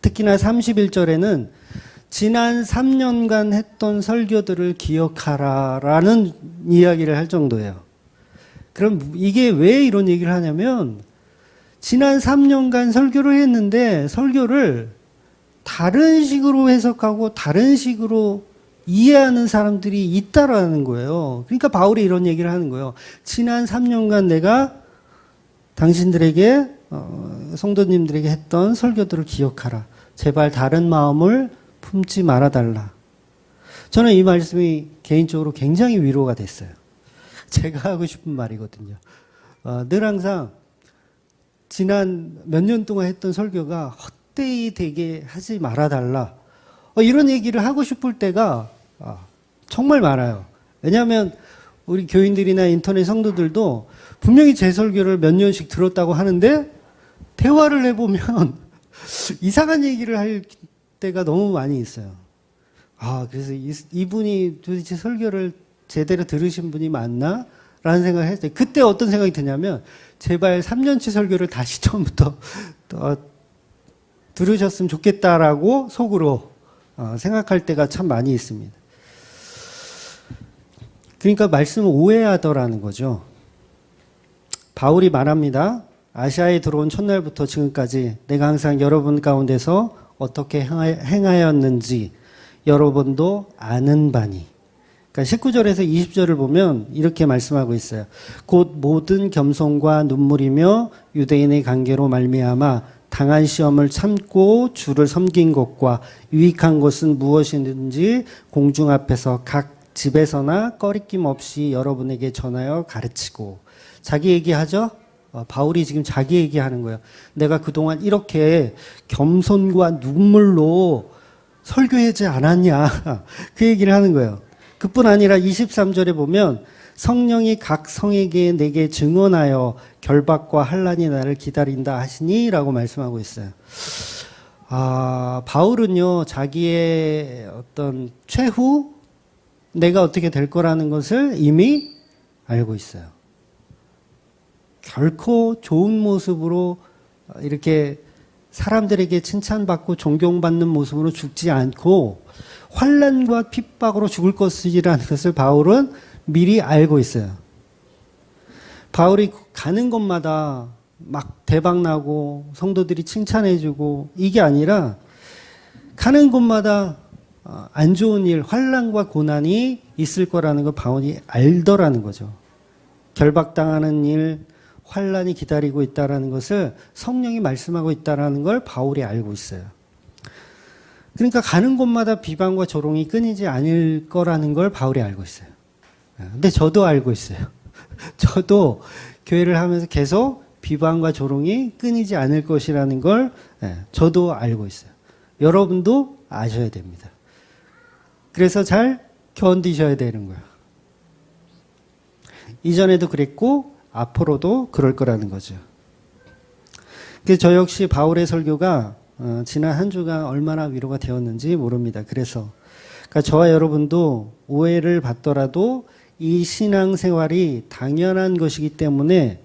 특히나 31절에는 지난 3년간 했던 설교들을 기억하라라는 이야기를 할 정도예요. 그럼 이게 왜 이런 얘기를 하냐면 지난 3년간 설교를 했는데 설교를 다른 식으로 해석하고 다른 식으로 이해하는 사람들이 있다라는 거예요. 그러니까 바울이 이런 얘기를 하는 거예요. 지난 3년간 내가 당신들에게 성도님들에게 했던 설교들을 기억하라. 제발 다른 마음을 품지 말아달라. 저는 이 말씀이 개인적으로 굉장히 위로가 됐어요. 제가 하고 싶은 말이거든요. 늘 항상 지난 몇 년 동안 했던 설교가 헛되이 되게 하지 말아달라. 이런 얘기를 하고 싶을 때가 정말 많아요. 왜냐하면 우리 교인들이나 인터넷 성도들도 분명히 제 설교를 몇 년씩 들었다고 하는데 대화를 해보면 이상한 얘기를 할 때가 너무 많이 있어요. 그래서 이분이 도대체 설교를 제대로 들으신 분이 맞나? 라는 생각을 했을 때 그때 어떤 생각이 드냐면 제발 3년치 설교를 다시 처음부터 들으셨으면 좋겠다라고 속으로 생각할 때가 참 많이 있습니다. 그러니까 말씀을 오해하더라는 거죠. 바울이 말합니다. 아시아에 들어온 첫날부터 지금까지 내가 항상 여러분 가운데서 어떻게 행하였는지 여러분도 아는 바니. 그러니까 19절에서 20절을 보면 이렇게 말씀하고 있어요. 곧 모든 겸손과 눈물이며 유대인의 관계로 말미암아 당한 시험을 참고 주를 섬긴 것과 유익한 것은 무엇이든지 공중 앞에서 각 집에서나 꺼리낌 없이 여러분에게 전하여 가르치고. 자기 얘기하죠? 바울이 지금 자기 얘기하는 거예요. 내가 그동안 이렇게 겸손과 눈물로 설교하지 않았냐. 그 얘기를 하는 거예요. 그뿐 아니라 23절에 보면 성령이 각 성에게 내게 증언하여 결박과 환난이 나를 기다린다 하시니 라고 말씀하고 있어요. 바울은요, 자기의 어떤 최후 내가 어떻게 될 거라는 것을 이미 알고 있어요. 결코 좋은 모습으로 이렇게 사람들에게 칭찬받고 존경받는 모습으로 죽지 않고 환난과 핍박으로 죽을 것이라는 것을 바울은 미리 알고 있어요. 바울이 가는 곳마다 막 대박나고 성도들이 칭찬해주고 이게 아니라 가는 곳마다 안 좋은 일, 환난과 고난이 있을 거라는 걸 바울이 알더라는 거죠. 결박당하는 일, 환난이 기다리고 있다는 것을 성령이 말씀하고 있다는 걸 바울이 알고 있어요. 그러니까 가는 곳마다 비방과 조롱이 끊이지 않을 거라는 걸 바울이 알고 있어요. 근데 저도 알고 있어요. 저도 교회를 하면서 계속 비방과 조롱이 끊이지 않을 것이라는 걸 저도 알고 있어요. 여러분도 아셔야 됩니다. 그래서 잘 견디셔야 되는 거예요. 이전에도 그랬고 앞으로도 그럴 거라는 거죠. 그래서 저 역시 바울의 설교가 지난 한 주간 얼마나 위로가 되었는지 모릅니다. 그래서 그러니까 저와 여러분도 오해를 받더라도 이 신앙생활이 당연한 것이기 때문에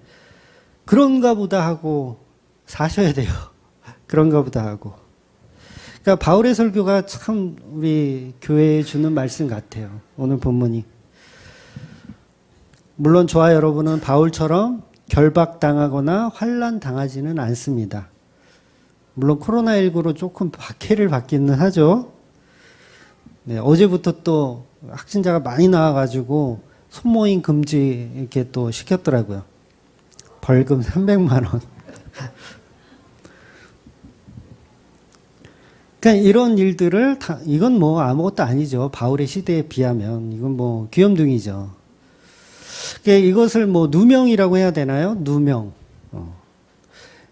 그런가 보다 하고 사셔야 돼요. 그런가 보다 하고. 그러니까 바울의 설교가 참 우리 교회에 주는 말씀 같아요. 오늘 본문이. 물론 저와 여러분은 바울처럼 결박당하거나 환난당하지는 않습니다. 물론 코로나19로 조금 박해를 받기는 하죠. 네, 어제부터 또 확진자가 많이 나와가지고 소모임 금지 이렇게 또 시켰더라고요. 벌금 300만 원. 그러니까 이런 일들을 이건 뭐 아무것도 아니죠. 바울의 시대에 비하면 이건 뭐 귀염둥이죠. 그러니까 이것을 뭐 누명이라고 해야 되나요? 누명.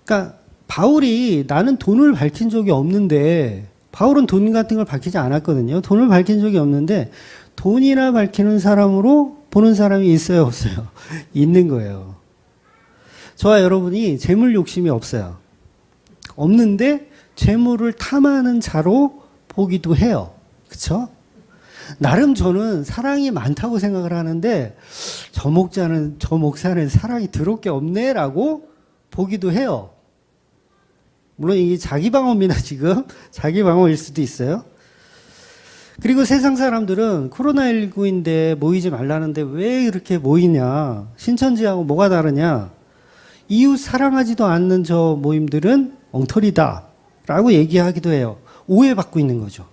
그러니까 바울이 나는 돈을 밝힌 적이 없는데 바울은 돈 같은 걸 밝히지 않았거든요. 돈을 밝힌 적이 없는데 돈이나 밝히는 사람으로 보는 사람이 있어요, 없어요? 있는 거예요. 저와 여러분이 재물 욕심이 없어요. 없는데 재물을 탐하는 자로 보기도 해요. 그렇죠? 나름 저는 사랑이 많다고 생각을 하는데 저 목사는 사랑이 더럽게 없네라고 보기도 해요. 물론 이게 자기 방어입니다, 지금. 자기 방어일 수도 있어요. 그리고 세상 사람들은 코로나19인데 모이지 말라는데 왜 이렇게 모이냐. 신천지하고 뭐가 다르냐. 이웃 사랑하지도 않는 저 모임들은 엉터리다. 라고 얘기하기도 해요. 오해받고 있는 거죠.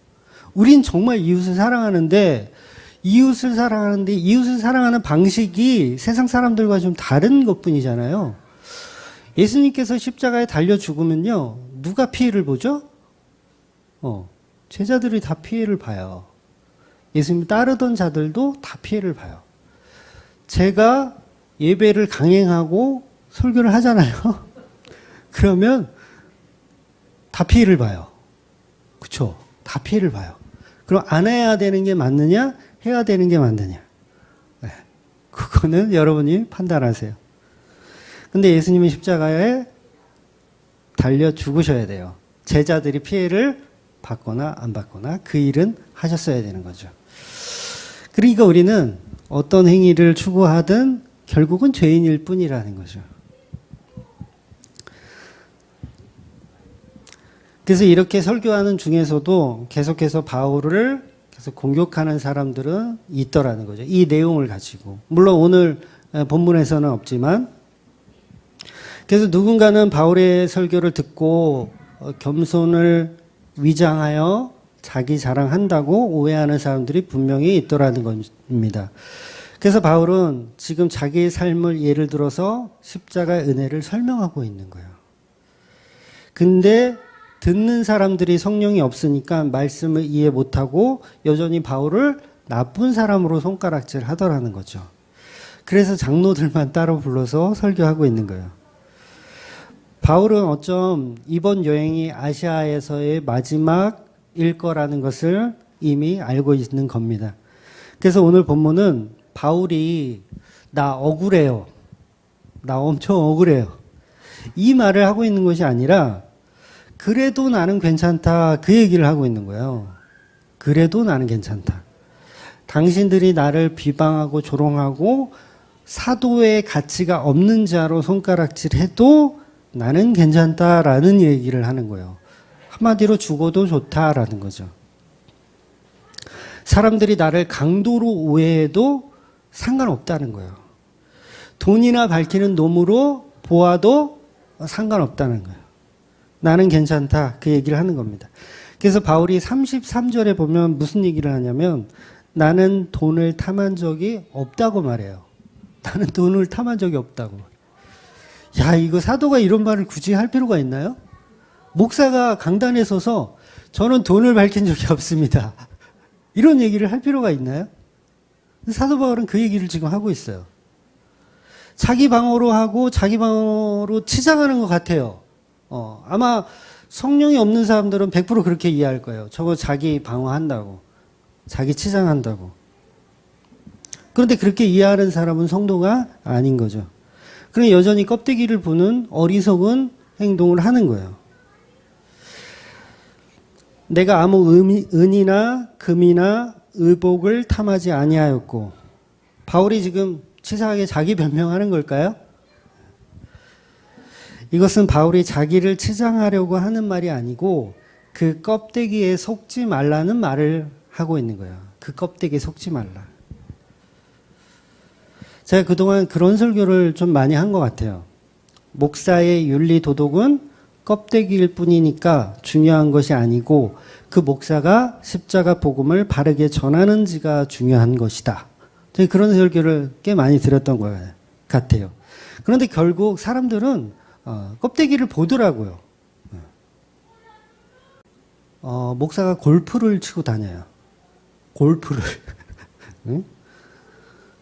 우린 정말 이웃을 사랑하는데 이웃을 사랑하는 방식이 세상 사람들과 좀 다른 것뿐이잖아요. 예수님께서 십자가에 달려 죽으면요. 누가 피해를 보죠? 제자들이 다 피해를 봐요. 예수님 따르던 자들도 다 피해를 봐요. 제가 예배를 강행하고 설교를 하잖아요. 그러면 다 피해를 봐요. 그쵸? 다 피해를 봐요. 그럼 안 해야 되는 게 맞느냐? 해야 되는 게 맞느냐? 네. 그거는 여러분이 판단하세요. 근데 예수님은 십자가에 달려 죽으셔야 돼요. 제자들이 피해를 받거나 안 받거나 그 일은 하셨어야 되는 거죠. 그러니까 우리는 어떤 행위를 추구하든 결국은 죄인일 뿐이라는 거죠. 그래서 이렇게 설교하는 중에서도 계속해서 바울을 계속 공격하는 사람들은 있더라는 거죠. 이 내용을 가지고. 물론 오늘 본문에서는 없지만 그래서 누군가는 바울의 설교를 듣고 겸손을 위장하여 자기 자랑한다고 오해하는 사람들이 분명히 있더라는 겁니다. 그래서 바울은 지금 자기의 삶을 예를 들어서 십자가의 은혜를 설명하고 있는 거예요. 근데 듣는 사람들이 성령이 없으니까 말씀을 이해 못하고 여전히 바울을 나쁜 사람으로 손가락질 하더라는 거죠. 그래서 장로들만 따로 불러서 설교하고 있는 거예요. 바울은 어쩜 이번 여행이 아시아에서의 마지막일 거라는 것을 이미 알고 있는 겁니다. 그래서 오늘 본문은 바울이 나 억울해요. 나 엄청 억울해요. 이 말을 하고 있는 것이 아니라 그래도 나는 괜찮다 그 얘기를 하고 있는 거예요. 그래도 나는 괜찮다. 당신들이 나를 비방하고 조롱하고 사도의 가치가 없는 자로 손가락질해도 나는 괜찮다라는 얘기를 하는 거예요. 한마디로 죽어도 좋다라는 거죠. 사람들이 나를 강도로 오해해도 상관없다는 거예요. 돈이나 밝히는 놈으로 보아도 상관없다는 거예요. 나는 괜찮다 그 얘기를 하는 겁니다. 그래서 바울이 33절에 보면 무슨 얘기를 하냐면 나는 돈을 탐한 적이 없다고 말해요. 나는 돈을 탐한 적이 없다고. 야, 이거 사도가 이런 말을 굳이 할 필요가 있나요? 목사가 강단에 서서 저는 돈을 밝힌 적이 없습니다. 이런 얘기를 할 필요가 있나요? 사도 바울은 그 얘기를 지금 하고 있어요. 자기 방어로 하고 자기 방어로 치장하는 것 같아요. 아마 성령이 없는 사람들은 100% 그렇게 이해할 거예요. 저거 자기 방어한다고. 자기 치장한다고. 그런데 그렇게 이해하는 사람은 성도가 아닌 거죠. 그럼 여전히 껍데기를 부는 어리석은 행동을 하는 거예요. 내가 아무 은이나 금이나 의복을 탐하지 아니하였고, 바울이 지금 치사하게 자기 변명하는 걸까요? 이것은 바울이 자기를 치장하려고 하는 말이 아니고 그 껍데기에 속지 말라는 말을 하고 있는 거예요. 그 껍데기에 속지 말라. 제가 그동안 그런 설교를 좀 많이 한 것 같아요. 목사의 윤리 도덕은 껍데기일 뿐이니까 중요한 것이 아니고 그 목사가 십자가 복음을 바르게 전하는지가 중요한 것이다. 저는 그런 설교를 꽤 많이 들었던 것 같아요. 그런데 결국 사람들은 껍데기를 보더라고요. 목사가 골프를 치고 다녀요. 골프를. 응?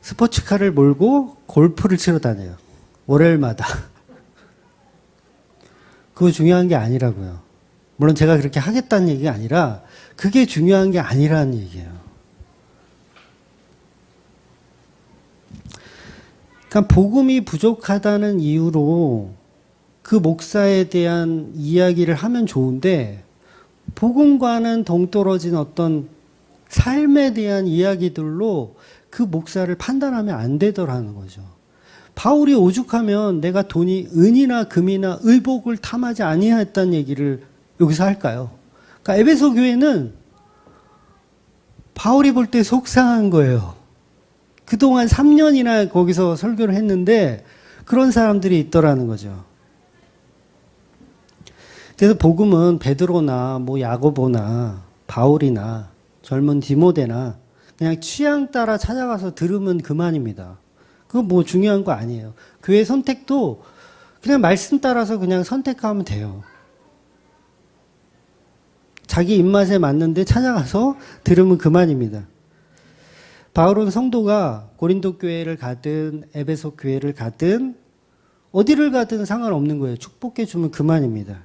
스포츠카를 몰고 골프를 치러 다녀요. 월요일마다. 그거 중요한 게 아니라고요. 물론 제가 그렇게 하겠다는 얘기가 아니라 그게 중요한 게 아니라는 얘기예요. 그러니까 복음이 부족하다는 이유로 그 목사에 대한 이야기를 하면 좋은데 복음과는 동떨어진 어떤 삶에 대한 이야기들로 그 목사를 판단하면 안 되더라는 거죠. 바울이 오죽하면 내가 돈이 은이나 금이나 의복을 탐하지 아니했다는 얘기를 여기서 할까요? 그러니까 에베소 교회는 바울이 볼 때 속상한 거예요. 그동안 3년이나 거기서 설교를 했는데 그런 사람들이 있더라는 거죠. 그래서 복음은 베드로나 뭐 야고보나 바울이나 젊은 디모데나 그냥 취향 따라 찾아가서 들으면 그만입니다. 그거 뭐 중요한 거 아니에요. 교회 선택도 그냥 말씀 따라서 그냥 선택하면 돼요. 자기 입맛에 맞는데 찾아가서 들으면 그만입니다. 바울은 성도가 고린도 교회를 가든 에베소 교회를 가든 어디를 가든 상관없는 거예요. 축복해 주면 그만입니다.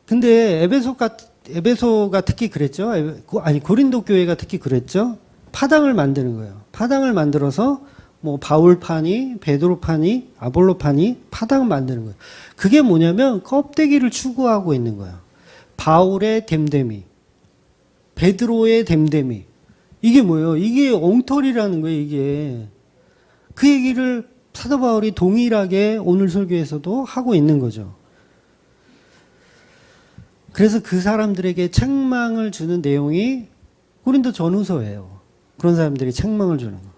근데 에베소가 특히 그랬죠. 아니 고린도 교회가 특히 그랬죠. 파당을 만드는 거예요. 파당을 만들어서 뭐 바울파니, 베드로파니, 아볼로파니 파당을 만드는 거예요. 그게 뭐냐면 껍데기를 추구하고 있는 거예요. 바울의 됨됨이, 베드로의 됨됨이. 이게 뭐예요? 이게 엉터리라는 거예요, 이게. 그 얘기를 사도 바울이 동일하게 오늘 설교에서도 하고 있는 거죠. 그래서 그 사람들에게 책망을 주는 내용이 고린도 전후서예요. 그런 사람들이 책망을 주는 거.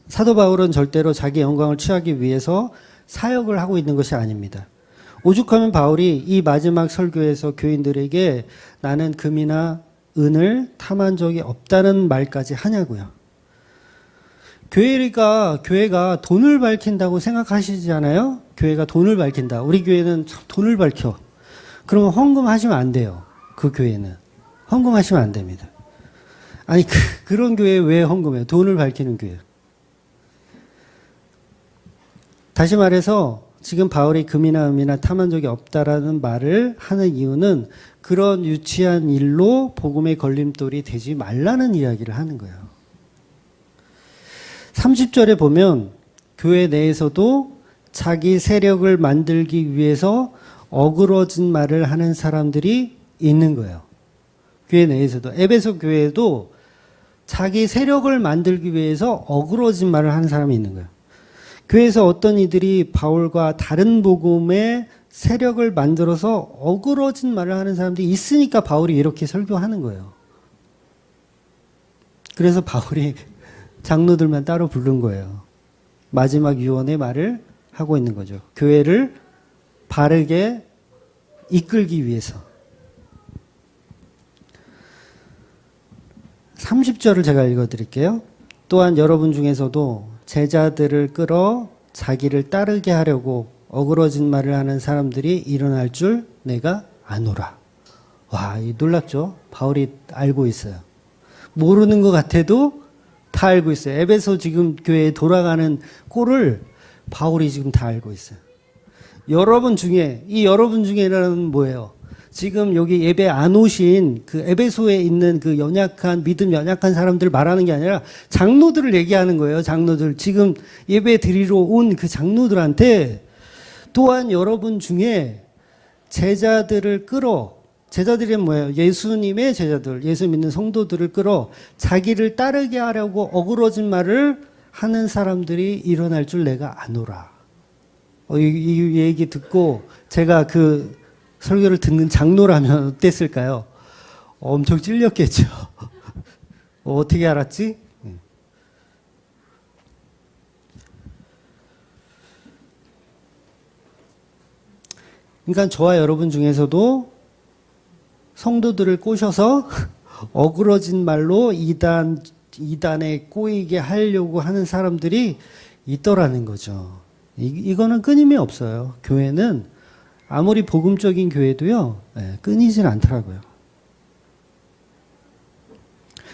사도 바울은 절대로 자기 영광을 취하기 위해서 사역을 하고 있는 것이 아닙니다. 오죽하면 바울이 이 마지막 설교에서 교인들에게 나는 금이나 은을 탐한 적이 없다는 말까지 하냐고요. 교회가 돈을 밝힌다고 생각하시잖아요. 교회가 돈을 밝힌다. 우리 교회는 참 돈을 밝혀. 그러면 헌금하시면 안 돼요. 그 교회는. 헌금하시면 안 됩니다. 아니, 그런 교회에 왜 헌금해요? 돈을 밝히는 교회. 다시 말해서 지금 바울이 금이나 음이나 탐한 적이 없다라는 말을 하는 이유는 그런 유치한 일로 복음의 걸림돌이 되지 말라는 이야기를 하는 거예요. 30절에 보면 교회 내에서도 자기 세력을 만들기 위해서 어그러진 말을 하는 사람들이 있는 거예요. 교회 내에서도. 에베소 교회에도 자기 세력을 만들기 위해서 어그러진 말을 하는 사람이 있는 거예요. 교회에서 어떤 이들이 바울과 다른 복음의 세력을 만들어서 어그러진 말을 하는 사람들이 있으니까 바울이 이렇게 설교하는 거예요. 그래서 바울이 장로들만 따로 부른 거예요. 마지막 유언의 말을 하고 있는 거죠. 교회를 바르게 이끌기 위해서. 30절을 제가 읽어드릴게요. 또한 여러분 중에서도 제자들을 끌어 자기를 따르게 하려고 어그러진 말을 하는 사람들이 일어날 줄 내가 아노라. 와, 놀랍죠? 바울이 알고 있어요. 모르는 것 같아도 다 알고 있어요. 에베소 지금 교회에 돌아가는 꼴을 바울이 지금 다 알고 있어요. 여러분 중에, 이 여러분 중에는 뭐예요? 지금 여기 예배 안 오신 그 에베소에 있는 그 믿음 연약한 사람들 말하는 게 아니라 장로들을 얘기하는 거예요. 장로들. 지금 예배 드리러 온 그 장로들한테 또한 여러분 중에 제자들을 끌어, 제자들이 뭐예요? 예수님의 제자들, 예수 믿는 성도들을 끌어 자기를 따르게 하려고 어그러진 말을 하는 사람들이 일어날 줄 내가 아노라. 이 얘기 듣고 제가 그 설교를 듣는 장로라면 어땠을까요? 엄청 찔렸겠죠. 어떻게 알았지? 그러니까 저와 여러분 중에서도 성도들을 꼬셔서 어그러진 말로 이단에 꼬이게 하려고 하는 사람들이 있더라는 거죠. 이거는 끊임이 없어요. 교회는 아무리 복음적인 교회도요, 끊이질 않더라고요.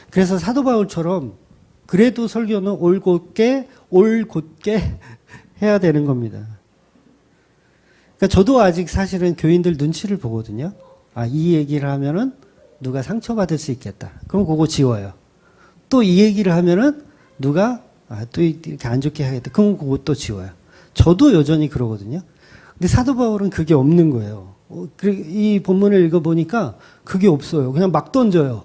그래서 사도 바울처럼 그래도 설교는 올곧게 해야 되는 겁니다. 그러니까 저도 아직 사실은 교인들 눈치를 보거든요. 아, 이 얘기를 하면은 누가 상처받을 수 있겠다. 그럼 그거 지워요. 또 이 얘기를 하면은 누가 또 이렇게 안 좋게 하겠다. 그럼 그거 또 지워요. 저도 여전히 그러거든요. 근데 사도 바울은 그게 없는 거예요. 이 본문을 읽어보니까 그게 없어요. 그냥 막 던져요.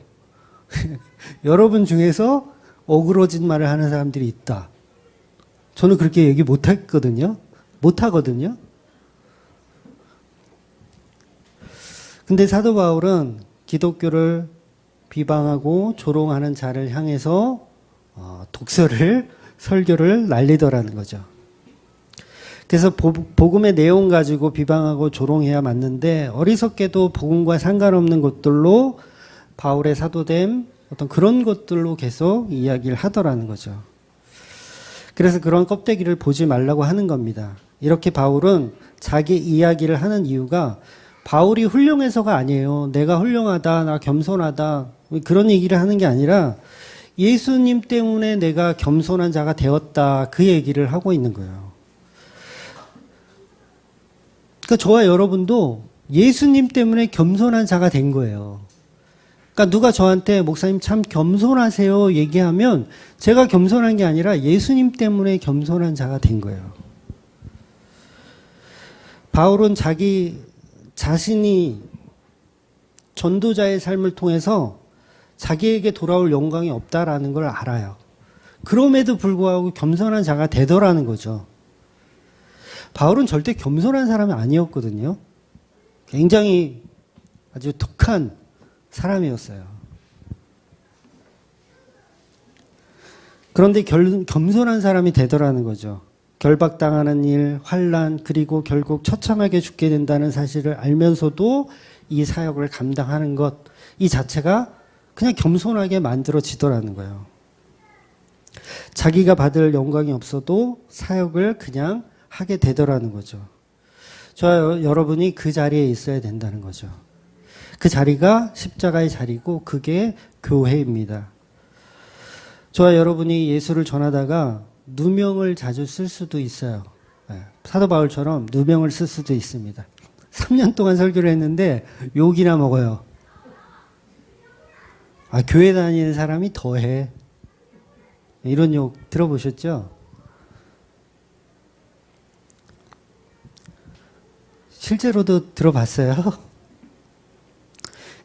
여러분 중에서 어그러진 말을 하는 사람들이 있다. 저는 그렇게 얘기 못하거든요. 근데 사도 바울은 기독교를 비방하고 조롱하는 자를 향해서 설교를 날리더라는 거죠. 그래서 복음의 내용 가지고 비방하고 조롱해야 맞는데 어리석게도 복음과 상관없는 것들로 바울의 사도됨 어떤 그런 것들로 계속 이야기를 하더라는 거죠. 그래서 그런 껍데기를 보지 말라고 하는 겁니다. 이렇게 바울은 자기 이야기를 하는 이유가 바울이 훌륭해서가 아니에요. 내가 훌륭하다, 나 겸손하다 그런 얘기를 하는 게 아니라 예수님 때문에 내가 겸손한 자가 되었다 그 얘기를 하고 있는 거예요. 그러니까 저와 여러분도 예수님 때문에 겸손한 자가 된 거예요. 그러니까 누가 저한테 목사님 참 겸손하세요 얘기하면 제가 겸손한 게 아니라 예수님 때문에 겸손한 자가 된 거예요. 바울은 자신이 전도자의 삶을 통해서 자기에게 돌아올 영광이 없다라는 걸 알아요. 그럼에도 불구하고 겸손한 자가 되더라는 거죠. 바울은 절대 겸손한 사람이 아니었거든요. 굉장히 아주 독한 사람이었어요. 그런데 겸손한 사람이 되더라는 거죠. 결박당하는 일, 환난, 그리고 결국 처참하게 죽게 된다는 사실을 알면서도 이 사역을 감당하는 것, 이 자체가 그냥 겸손하게 만들어지더라는 거예요. 자기가 받을 영광이 없어도 사역을 그냥 하게 되더라는 거죠. 저와 여러분이 그 자리에 있어야 된다는 거죠. 그 자리가 십자가의 자리고 그게 교회입니다. 저와 여러분이 예수를 전하다가 누명을 자주 쓸 수도 있어요. 사도 바울처럼 누명을 쓸 수도 있습니다. 3년 동안 설교를 했는데 욕이나 먹어요. 교회 다니는 사람이 더해. 이런 욕 들어보셨죠? 실제로도 들어봤어요.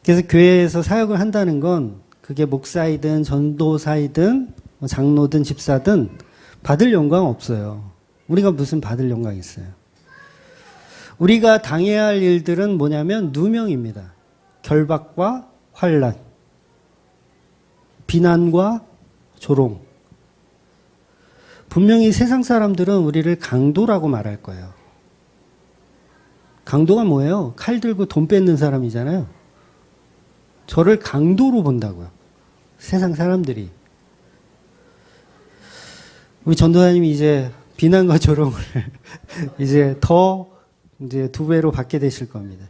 그래서 교회에서 사역을 한다는 건 그게 목사이든 전도사이든 장로든 집사든 받을 영광 없어요. 우리가 무슨 받을 영광이 있어요. 우리가 당해야 할 일들은 뭐냐면 누명입니다. 결박과 환난, 비난과 조롱. 분명히 세상 사람들은 우리를 강도라고 말할 거예요. 강도가 뭐예요? 칼 들고 돈 뺏는 사람이잖아요. 저를 강도로 본다고요. 세상 사람들이. 우리 전도사님이 이제 비난과 조롱을 이제 더 이제 2배로 받게 되실 겁니다.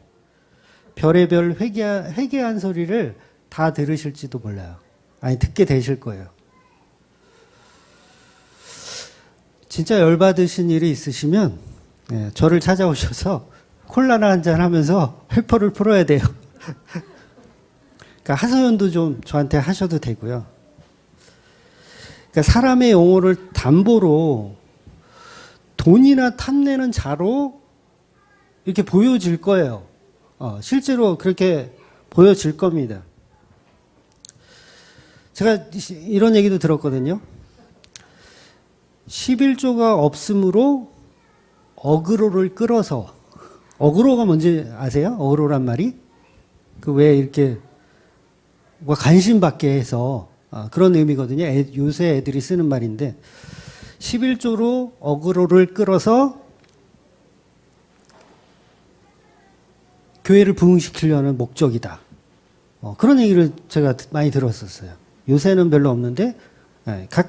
별의별 회개한 소리를 다 들으실지도 몰라요. 아니, 듣게 되실 거예요. 진짜 열받으신 일이 있으시면 저를 찾아오셔서 콜라나 한잔 하면서 회포를 풀어야 돼요. 그러니까 하소연도 좀 저한테 하셔도 되고요. 그러니까 사람의 영혼을 담보로 돈이나 탐내는 자로 이렇게 보여질 거예요. 실제로 그렇게 보여질 겁니다. 제가 이런 얘기도 들었거든요. 11조가 없으므로 어그로를 끌어서, 어그로가 뭔지 아세요? 어그로란 말이? 그 왜 이렇게 뭐 관심받게 해서 그런 의미거든요. 요새 애들이 쓰는 말인데 11조로 어그로를 끌어서 교회를 부흥시키려는 목적이다. 그런 얘기를 제가 많이 들었었어요. 요새는 별로 없는데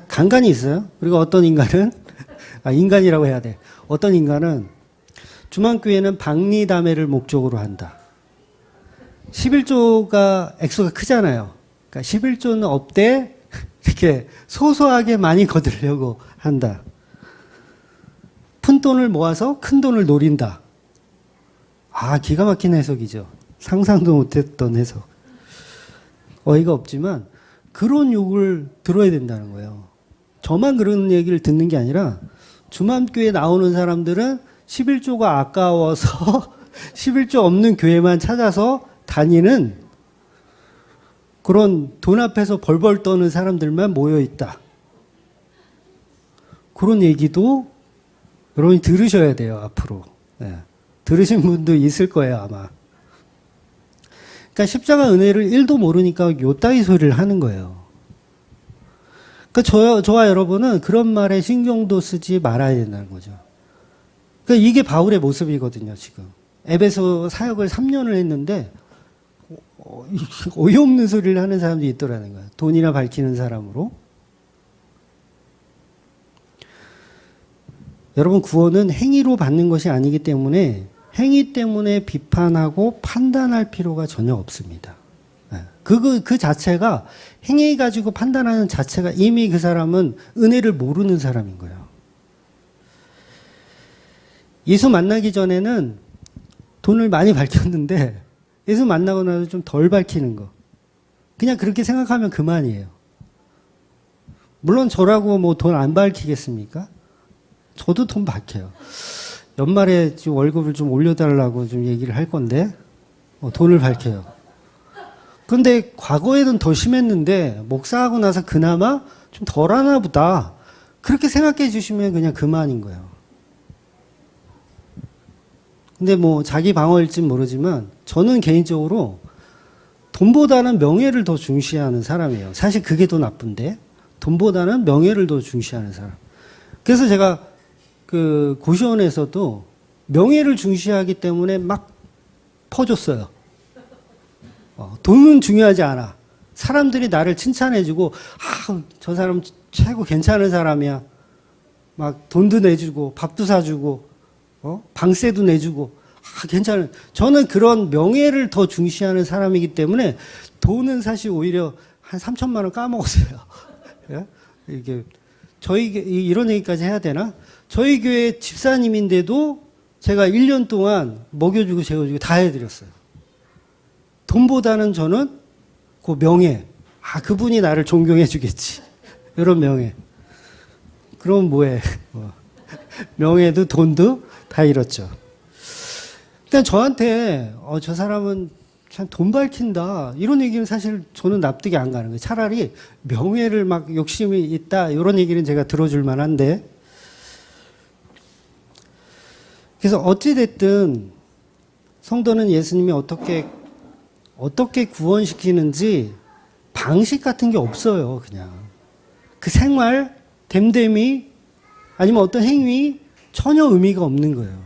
간간이 있어요. 그리고 어떤 인간은 인간이라고 해야 돼. 어떤 인간은 주만교회는 박리담회를 목적으로 한다. 11조가 액수가 크잖아요. 그러니까 11조는 없대 이렇게 소소하게 많이 거두려고 한다. 푼 돈을 모아서 큰 돈을 노린다. 기가 막힌 해석이죠. 상상도 못했던 해석. 어이가 없지만 그런 욕을 들어야 된다는 거예요. 저만 그런 얘기를 듣는 게 아니라 주만교회 나오는 사람들은 11조가 아까워서 11조 없는 교회만 찾아서 다니는 그런 돈 앞에서 벌벌 떠는 사람들만 모여 있다. 그런 얘기도 여러분이 들으셔야 돼요, 앞으로. 들으신 분도 있을 거예요, 아마. 그러니까 십자가 은혜를 1도 모르니까 요따위 소리를 하는 거예요. 그러니까 저와 여러분은 그런 말에 신경도 쓰지 말아야 된다는 거죠. 그러니까 이게 바울의 모습이거든요, 지금. 에베소 사역을 3년을 했는데 어이없는 소리를 하는 사람들이 있더라는 거예요. 돈이나 밝히는 사람으로. 여러분, 구원은 행위로 받는 것이 아니기 때문에 행위 때문에 비판하고 판단할 필요가 전혀 없습니다. 그 자체가, 행위 가지고 판단하는 자체가 이미 그 사람은 은혜를 모르는 사람인 거예요. 예수 만나기 전에는 돈을 많이 밝혔는데 예수 만나고 나서 좀 덜 밝히는 거. 그냥 그렇게 생각하면 그만이에요. 물론 저라고 뭐 돈 안 밝히겠습니까? 저도 돈 밝혀요. 연말에 지금 월급을 좀 올려달라고 좀 얘기를 할 건데, 돈을 밝혀요. 근데 과거에는 더 심했는데, 목사하고 나서 그나마 좀 덜 하나 보다. 그렇게 생각해 주시면 그냥 그만인 거예요. 근데 뭐 자기 방어일진 모르지만, 저는 개인적으로 돈보다는 명예를 더 중시하는 사람이에요. 사실 그게 더 나쁜데, 돈보다는 명예를 더 중시하는 사람. 그래서 제가 그 고시원에서도 명예를 중시하기 때문에 막 퍼줬어요. 돈은 중요하지 않아. 사람들이 나를 칭찬해주고, 저 사람 최고 괜찮은 사람이야. 막 돈도 내주고 밥도 사주고 방세도 내주고 괜찮은. 저는 그런 명예를 더 중시하는 사람이기 때문에 돈은 사실 오히려 한 3천만 원 까먹었어요. 예? 이게 저희 이런 얘기까지 해야 되나? 저희 교회 집사님인데도 제가 1년 동안 먹여주고 재워주고 다 해드렸어요. 돈보다는 저는 그 명예. 그분이 나를 존경해 주겠지. 이런 명예. 그럼 뭐해? 명예도 돈도 다 잃었죠. 일단 저한테 저 사람은 참 돈 밝힌다 이런 얘기는 사실 저는 납득이 안 가는 거예요. 차라리 명예를 막 욕심이 있다 이런 얘기는 제가 들어줄 만한데. 그래서 어찌 됐든 성도는 예수님이 어떻게 구원시키는지 방식 같은 게 없어요. 그냥 그 생활 됨됨이 아니면 어떤 행위 전혀 의미가 없는 거예요.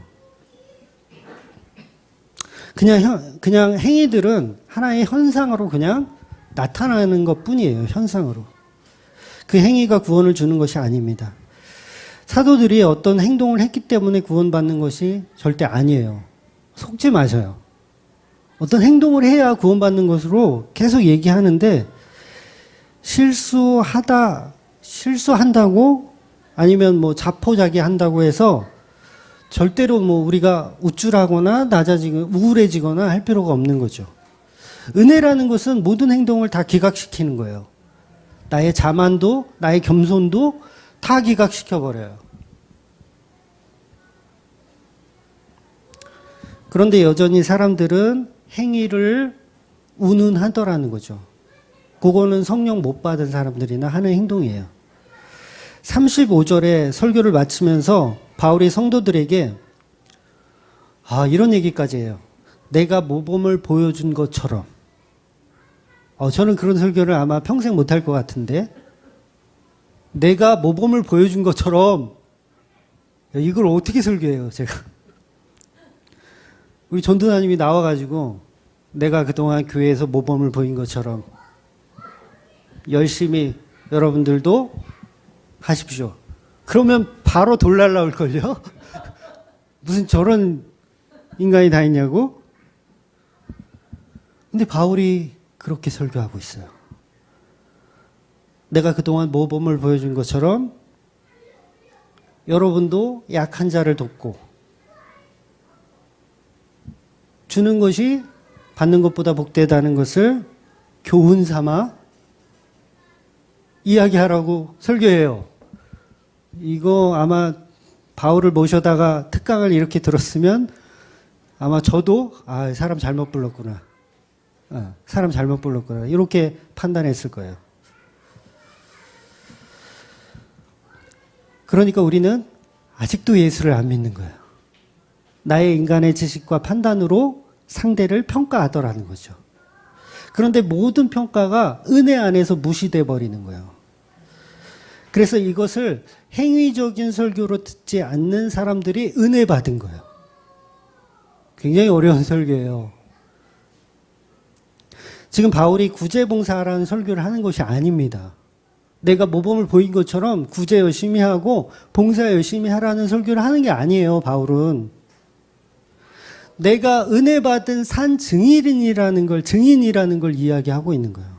그냥 행위들은 하나의 현상으로 그냥 나타나는 것 뿐이에요. 현상으로. 그 행위가 구원을 주는 것이 아닙니다. 사도들이 어떤 행동을 했기 때문에 구원받는 것이 절대 아니에요. 속지 마셔요. 어떤 행동을 해야 구원받는 것으로 계속 얘기하는데 실수한다고 아니면 뭐 자포자기한다고 해서 절대로 뭐 우리가 우쭐하거나 낮아지거나 우울해지거나 할 필요가 없는 거죠. 은혜라는 것은 모든 행동을 다 기각시키는 거예요. 나의 자만도 나의 겸손도 다 기각시켜버려요. 그런데 여전히 사람들은 행위를 운운하더라는 거죠. 그거는 성령 못 받은 사람들이나 하는 행동이에요. 35절에 설교를 마치면서 바울이 성도들에게 이런 얘기까지 해요. 내가 모범을 보여준 것처럼. 저는 그런 설교를 아마 평생 못할 것 같은데 내가 모범을 보여준 것처럼 이걸 어떻게 설교해요 제가. 우리 전도사님이 나와가지고 내가 그동안 교회에서 모범을 보인 것처럼 열심히 여러분들도 하십시오. 그러면 바로 돌 날라올걸요? 무슨 저런 인간이 다 있냐고? 근데 바울이 그렇게 설교하고 있어요. 내가 그동안 모범을 보여준 것처럼 여러분도 약한 자를 돕고 주는 것이 받는 것보다 복되다는 것을 교훈 삼아 이야기하라고 설교해요. 이거 아마 바울을 모셔다가 특강을 이렇게 들었으면 아마 저도 사람 잘못 불렀구나. 사람 잘못 불렀구나. 이렇게 판단했을 거예요. 그러니까 우리는 아직도 예수를 안 믿는 거예요. 나의 인간의 지식과 판단으로 상대를 평가하더라는 거죠. 그런데 모든 평가가 은혜 안에서 무시돼 버리는 거예요. 그래서 이것을 행위적인 설교로 듣지 않는 사람들이 은혜 받은 거예요. 굉장히 어려운 설교예요. 지금 바울이 구제봉사라는 설교를 하는 것이 아닙니다. 내가 모범을 보인 것처럼 구제 열심히 하고 봉사 열심히 하라는 설교를 하는 게 아니에요. 바울은 내가 은혜 받은 산 증인이라는 걸 이야기하고 있는 거예요.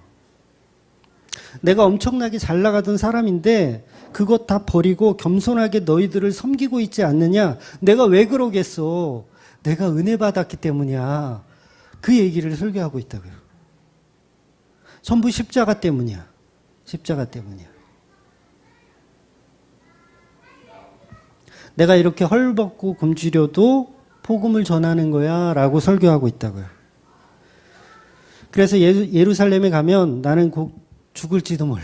내가 엄청나게 잘 나가던 사람인데 그것 다 버리고 겸손하게 너희들을 섬기고 있지 않느냐? 내가 왜 그러겠어? 내가 은혜 받았기 때문이야. 그 얘기를 설교하고 있다고요. 전부 십자가 때문이야. 십자가 때문이야. 내가 이렇게 헐벗고 굶주려도 복음을 전하는 거야 라고 설교하고 있다고요. 그래서 예루살렘에 가면 나는 곧 죽을지도 몰라.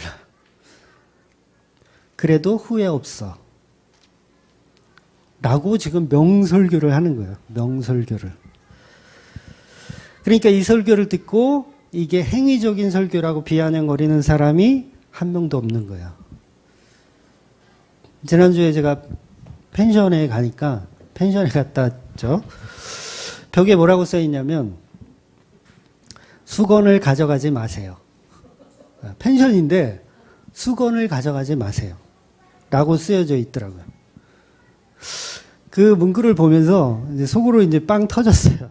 그래도 후회 없어. 라고 지금 명설교를 하는 거예요. 명설교를. 그러니까 이 설교를 듣고 이게 행위적인 설교라고 비아냥거리는 사람이 한 명도 없는 거예요. 지난주에 제가 펜션에 가니까 펜션에 갔다 왔죠. 벽에 뭐라고 써 있냐면 수건을 가져가지 마세요. 펜션인데 수건을 가져가지 마세요. 라고 쓰여져 있더라고요. 그 문구를 보면서 이제 속으로 이제 빵 터졌어요.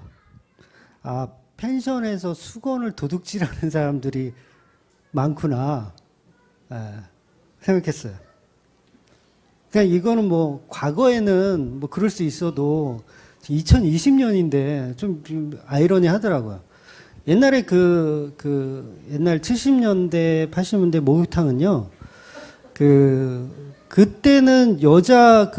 아, 펜션에서 수건을 도둑질하는 사람들이 많구나. 생각했어요. 그냥 이거는 뭐 과거에는 뭐 그럴 수 있어도 2020년인데 좀 아이러니 하더라고요. 옛날에 옛날 70년대, 80년대 목욕탕은요, 그때는 여자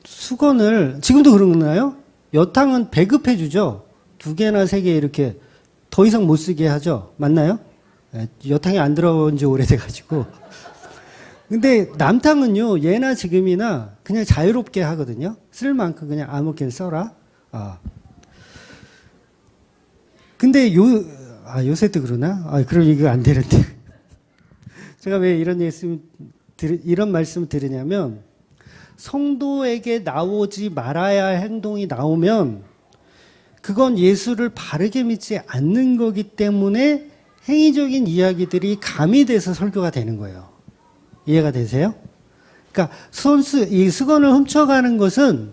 수건을, 지금도 그러나요? 여탕은 배급해주죠? 2개나 3개 이렇게 더 이상 못 쓰게 하죠? 맞나요? 여탕에 안 들어온 지 오래돼가지고. 근데 남탕은요, 예나 지금이나 그냥 자유롭게 하거든요? 쓸 만큼 그냥 아무렇게나 써라. 근데 요새도 그러나? 그럼 이거 안 되는데. 제가 왜 이런 말씀을 드리냐면, 성도에게 나오지 말아야 할 행동이 나오면, 그건 예수를 바르게 믿지 않는 거기 때문에 행위적인 이야기들이 가미돼서 설교가 되는 거예요. 이해가 되세요? 그러니까 이 수건을 훔쳐가는 것은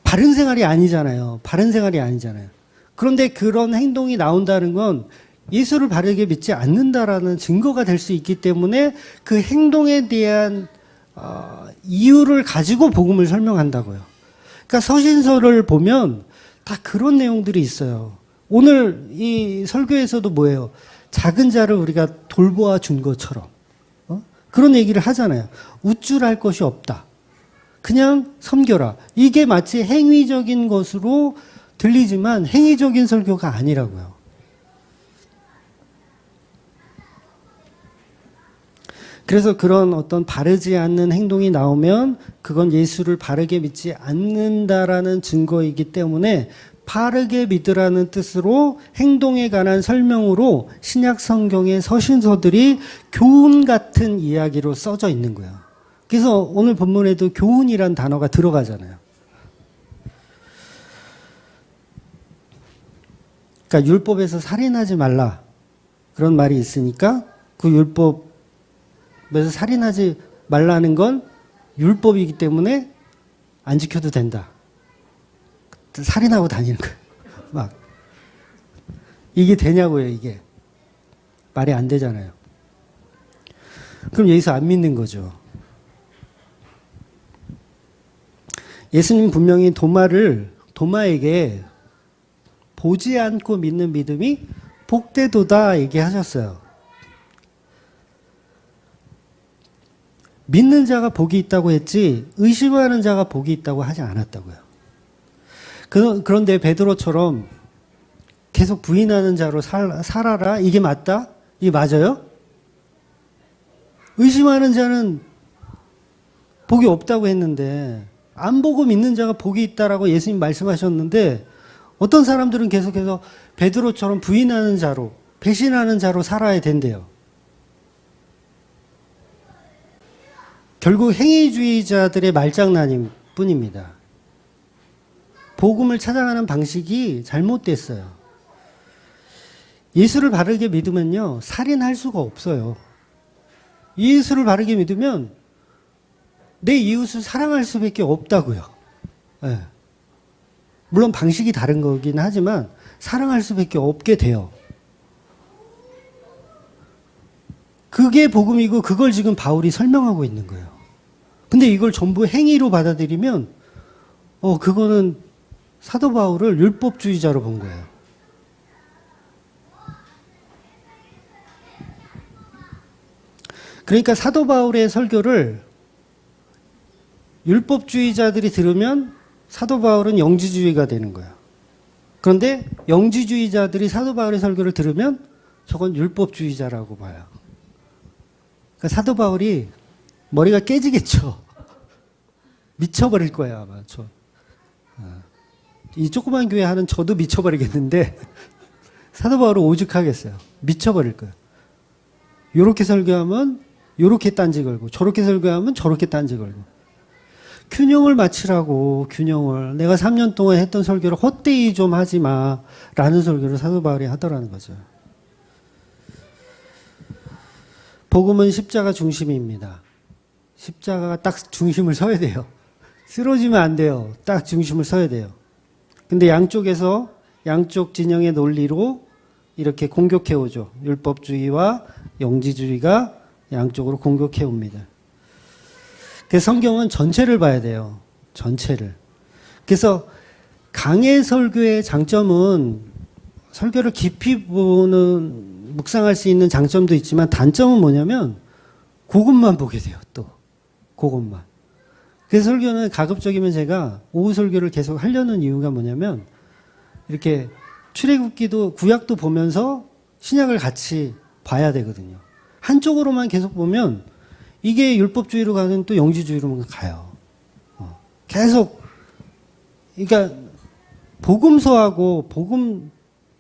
바른 생활이 아니잖아요. 바른 생활이 아니잖아요. 그런데 그런 행동이 나온다는 건 예수를 바르게 믿지 않는다라는 증거가 될 수 있기 때문에 그 행동에 대한 이유를 가지고 복음을 설명한다고요. 그러니까 서신서를 보면 다 그런 내용들이 있어요. 오늘 이 설교에서도 뭐예요? 작은 자를 우리가 돌보아 준 것처럼 그런 얘기를 하잖아요. 우쭐할 것이 없다. 그냥 섬겨라. 이게 마치 행위적인 것으로 들리지만 행위적인 설교가 아니라고요. 그래서 그런 어떤 바르지 않는 행동이 나오면 그건 예수를 바르게 믿지 않는다라는 증거이기 때문에 바르게 믿으라는 뜻으로 행동에 관한 설명으로 신약 성경의 서신서들이 교훈 같은 이야기로 써져 있는 거예요. 그래서 오늘 본문에도 교훈이란 단어가 들어가잖아요. 그러니까 율법에서 살인하지 말라 그런 말이 있으니까 그 율법에서 살인하지 말라는 건 율법이기 때문에 안 지켜도 된다. 살인하고 다니는 거예요. 막. 이게 되냐고요, 이게. 말이 안 되잖아요. 그럼 예수 안 믿는 거죠. 예수님 분명히 도마에게 보지 않고 믿는 믿음이 복되도다 얘기하셨어요. 믿는 자가 복이 있다고 했지 의심하는 자가 복이 있다고 하지 않았다고요. 그런데 베드로처럼 계속 부인하는 자로 살아라? 이게 맞다? 이게 맞아요? 의심하는 자는 복이 없다고 했는데 안 보고 믿는 자가 복이 있다라고 예수님 말씀하셨는데 어떤 사람들은 계속해서 베드로처럼 부인하는 자로 배신하는 자로 살아야 된대요. 결국 행위주의자들의 말장난일 뿐입니다. 복음을 찾아가는 방식이 잘못됐어요. 예수를 바르게 믿으면요, 살인할 수가 없어요. 예수를 바르게 믿으면 내 이웃을 사랑할 수밖에 없다고요. 네. 물론 방식이 다른 거긴 하지만 사랑할 수밖에 없게 돼요. 그게 복음이고 그걸 지금 바울이 설명하고 있는 거예요. 근데 이걸 전부 행위로 받아들이면 그거는 사도 바울을 율법주의자로 본 거예요. 그러니까 사도 바울의 설교를 율법주의자들이 들으면 사도 바울은 영지주의가 되는 거예요. 그런데 영지주의자들이 사도 바울의 설교를 들으면 저건 율법주의자라고 봐요. 그러니까 사도 바울이 머리가 깨지겠죠. 미쳐버릴 거예요, 아마. 이 조그만 교회 하는 저도 미쳐버리겠는데 사도 바울은 오죽하겠어요. 미쳐버릴 거예요. 요렇게 설교하면 요렇게 딴지 걸고 저렇게 설교하면 저렇게 딴지 걸고 균형을 맞추라고 균형을 내가 3년 동안 했던 설교를 헛되이 좀 하지 마 라는 설교를 사도 바울이 하더라는 거죠. 복음은 십자가 중심입니다. 십자가가 딱 중심을 서야 돼요. 쓰러지면 안 돼요. 딱 중심을 서야 돼요. 근데 양쪽에서 양쪽 진영의 논리로 이렇게 공격해 오죠. 율법주의와 영지주의가 양쪽으로 공격해 옵니다. 그래서 성경은 전체를 봐야 돼요. 전체를. 그래서 강해 설교의 장점은 설교를 깊이 보는, 묵상할 수 있는 장점도 있지만 단점은 뭐냐면 그것만 보게 돼요. 또 그것만. 그래서 설교는 가급적이면 제가 오후 설교를 계속 하려는 이유가 뭐냐면 이렇게 출애굽기도 구약도 보면서 신약을 같이 봐야 되거든요. 한쪽으로만 계속 보면 이게 율법주의로 가는 또 영지주의로만 가요. 계속. 그러니까 복음서하고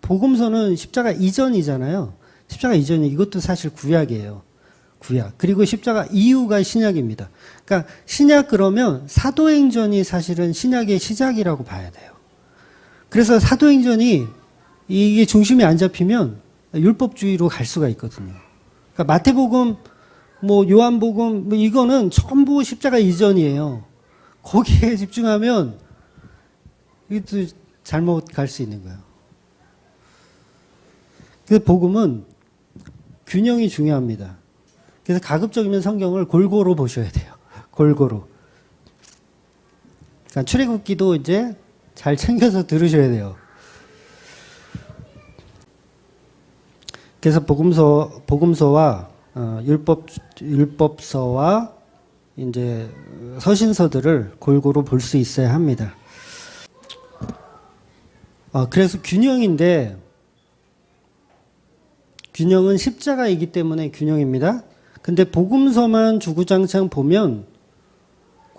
복음서는 십자가 이전이잖아요. 십자가 이전이 이것도 사실 구약이에요. 구약. 그리고 십자가 이후가 신약입니다. 그러니까 신약 그러면 사도행전이 사실은 신약의 시작이라고 봐야 돼요. 그래서 사도행전이 이게 중심이 안 잡히면 율법주의로 갈 수가 있거든요. 그러니까 마태복음, 뭐 요한복음, 뭐 이거는 전부 십자가 이전이에요. 거기에 집중하면 이것도 잘못 갈 수 있는 거예요. 그래서 복음은 균형이 중요합니다. 그래서 가급적이면 성경을 골고루 보셔야 돼요. 골고루. 그러니까 출애굽기도 이제 잘 챙겨서 들으셔야 돼요. 그래서 복음서와 율법서와 이제 서신서들을 골고루 볼 수 있어야 합니다. 그래서 균형인데, 균형은 십자가이기 때문에 균형입니다. 근데 복음서만 주구장창 보면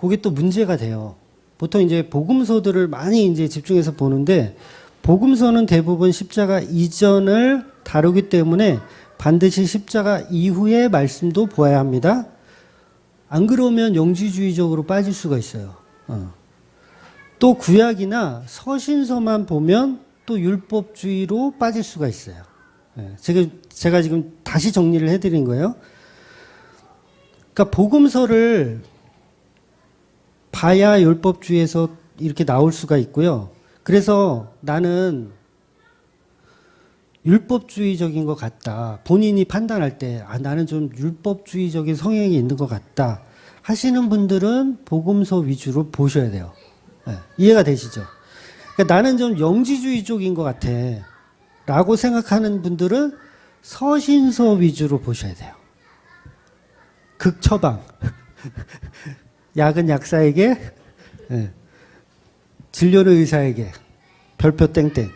그게 또 문제가 돼요. 보통 이제 복음서들을 많이 이제 집중해서 보는데 복음서는 대부분 십자가 이전을 다루기 때문에 반드시 십자가 이후의 말씀도 보아야 합니다. 안 그러면 영지주의적으로 빠질 수가 있어요. 또 구약이나 서신서만 보면 또 율법주의로 빠질 수가 있어요. 제가 지금 다시 정리를 해드린 거예요. 그러니까 복음서를 봐야 율법주의에서 이렇게 나올 수가 있고요. 그래서 나는 율법주의적인 것 같다. 본인이 판단할 때 나는 좀 율법주의적인 성향이 있는 것 같다 하시는 분들은 복음서 위주로 보셔야 돼요. 이해가 되시죠? 그러니까 나는 좀 영지주의 쪽인 것 같아 라고 생각하는 분들은 서신서 위주로 보셔야 돼요. 극처방. 약은 약사에게, 진료는 의사에게, 별표 땡땡.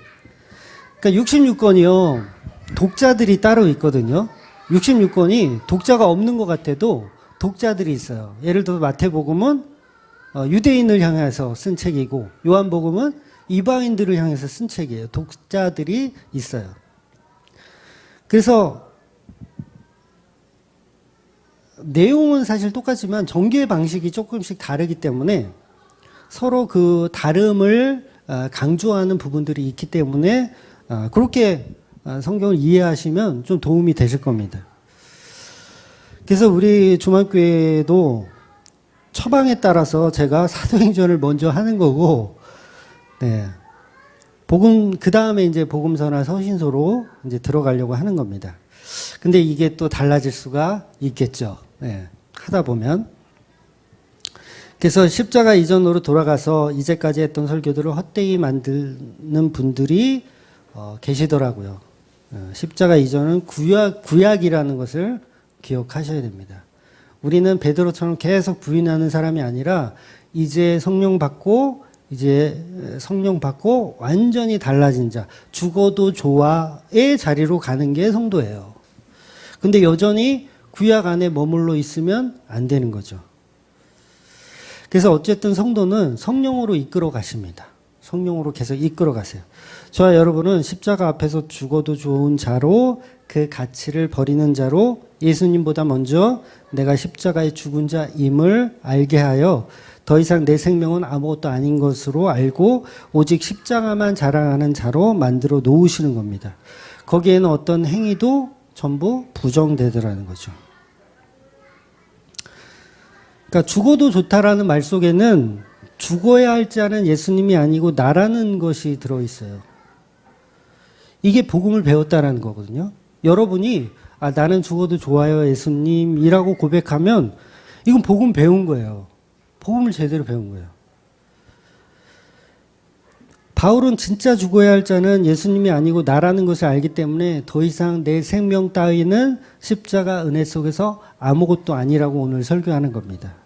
그러니까 66권이요. 독자들이 따로 있거든요. 66권이 독자가 없는 것 같아도 독자들이 있어요. 예를 들어 마태복음은 유대인을 향해서 쓴 책이고 요한복음은 이방인들을 향해서 쓴 책이에요. 독자들이 있어요. 그래서 내용은 사실 똑같지만 전개 방식이 조금씩 다르기 때문에 서로 그 다름을 강조하는 부분들이 있기 때문에 그렇게 성경을 이해하시면 좀 도움이 되실 겁니다. 그래서 우리 주만교회도 처방에 따라서 제가 사도행전을 먼저 하는 거고, 그 다음에 이제 복음서나 서신서로 이제 들어가려고 하는 겁니다. 근데 이게 또 달라질 수가 있겠죠. 하다 보면. 그래서 십자가 이전으로 돌아가서 이제까지 했던 설교들을 헛되이 만드는 분들이 계시더라고요. 십자가 이전은 구약이라는 것을 기억하셔야 됩니다. 우리는 베드로처럼 계속 부인하는 사람이 아니라 이제 성령 받고 완전히 달라진 자, 죽어도 좋아의 자리로 가는 게 성도예요. 근데 여전히 구약 안에 머물러 있으면 안 되는 거죠. 그래서 어쨌든 성도는 성령으로 이끌어 가십니다. 성령으로 계속 이끌어 가세요. 저와 여러분은 십자가 앞에서 죽어도 좋은 자로, 그 가치를 버리는 자로 예수님보다 먼저 내가 십자가에 죽은 자임을 알게 하여 더 이상 내 생명은 아무것도 아닌 것으로 알고 오직 십자가만 자랑하는 자로 만들어 놓으시는 겁니다. 거기에는 어떤 행위도 전부 부정되더라는 거죠. 그러니까 죽어도 좋다라는 말 속에는 죽어야 할 자는 예수님이 아니고 나라는 것이 들어있어요. 이게 복음을 배웠다라는 거거든요. 여러분이 나는 죽어도 좋아요 예수님이라고 고백하면 이건 복음 배운 거예요. 복음을 제대로 배운 거예요. 바울은 진짜 죽어야 할 자는 예수님이 아니고 나라는 것을 알기 때문에 더 이상 내 생명 따위는 십자가 은혜 속에서 아무것도 아니라고 오늘 설교하는 겁니다.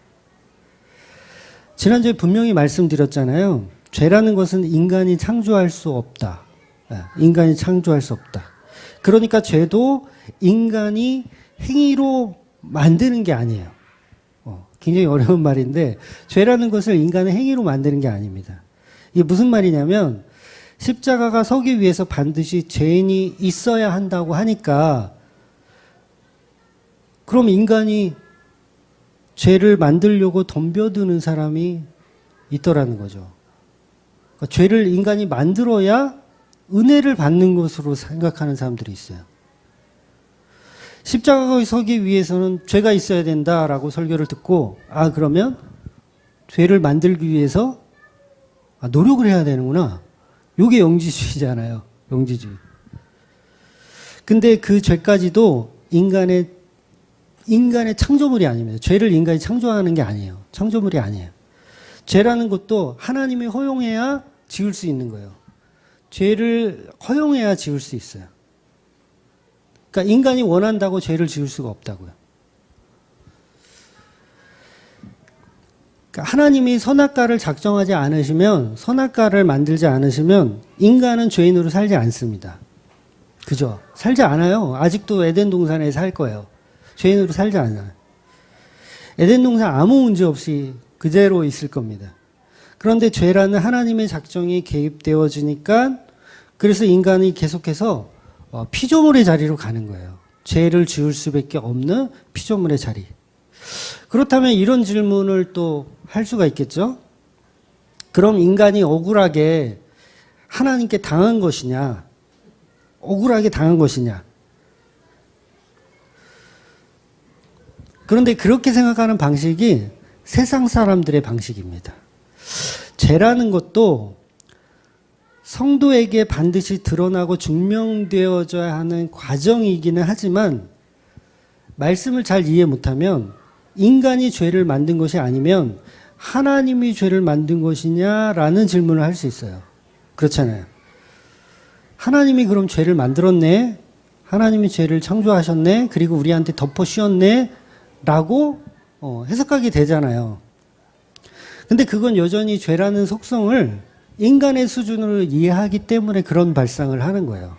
지난주에 분명히 말씀드렸잖아요. 죄라는 것은 인간이 창조할 수 없다. 인간이 창조할 수 없다. 그러니까 죄도 인간이 행위로 만드는 게 아니에요. 굉장히 어려운 말인데 죄라는 것을 인간의 행위로 만드는 게 아닙니다. 이게 무슨 말이냐면 십자가가 서기 위해서 반드시 죄인이 있어야 한다고 하니까 그럼 인간이 죄를 만들려고 덤벼드는 사람이 있더라는 거죠. 그러니까 죄를 인간이 만들어야 은혜를 받는 것으로 생각하는 사람들이 있어요. 십자가에 서기 위해서는 죄가 있어야 된다라고 설교를 듣고 그러면 죄를 만들기 위해서 노력을 해야 되는구나. 이게 영지주의잖아요. 영지주의. 근데 그 죄까지도 인간의 창조물이 아닙니다. 죄를 인간이 창조하는 게 아니에요. 창조물이 아니에요. 죄라는 것도 하나님이 허용해야 지을 수 있는 거예요. 죄를 허용해야 지을 수 있어요. 그러니까 인간이 원한다고 죄를 지을 수가 없다고요. 그러니까 하나님이 선악과를 작정하지 않으시면, 선악과를 만들지 않으시면 인간은 죄인으로 살지 않습니다. 그죠? 살지 않아요. 아직도 에덴 동산에 살 거예요. 죄인으로 살지 않아요. 에덴 동산 아무 문제 없이 그대로 있을 겁니다. 그런데 죄라는 하나님의 작정이 개입되어지니까 그래서 인간이 계속해서 피조물의 자리로 가는 거예요. 죄를 지을 수밖에 없는 피조물의 자리. 그렇다면 이런 질문을 또 할 수가 있겠죠? 그럼 인간이 억울하게 하나님께 당한 것이냐? 억울하게 당한 것이냐? 그런데 그렇게 생각하는 방식이 세상 사람들의 방식입니다. 죄라는 것도 성도에게 반드시 드러나고 증명되어져야 하는 과정이기는 하지만 말씀을 잘 이해 못하면 인간이 죄를 만든 것이 아니면 하나님이 죄를 만든 것이냐라는 질문을 할 수 있어요. 그렇잖아요. 하나님이 그럼 죄를 만들었네? 하나님이 죄를 창조하셨네? 그리고 우리한테 덮어 씌웠네? 라고 해석하게 되잖아요. 근데 그건 여전히 죄라는 속성을 인간의 수준으로 이해하기 때문에 그런 발상을 하는 거예요.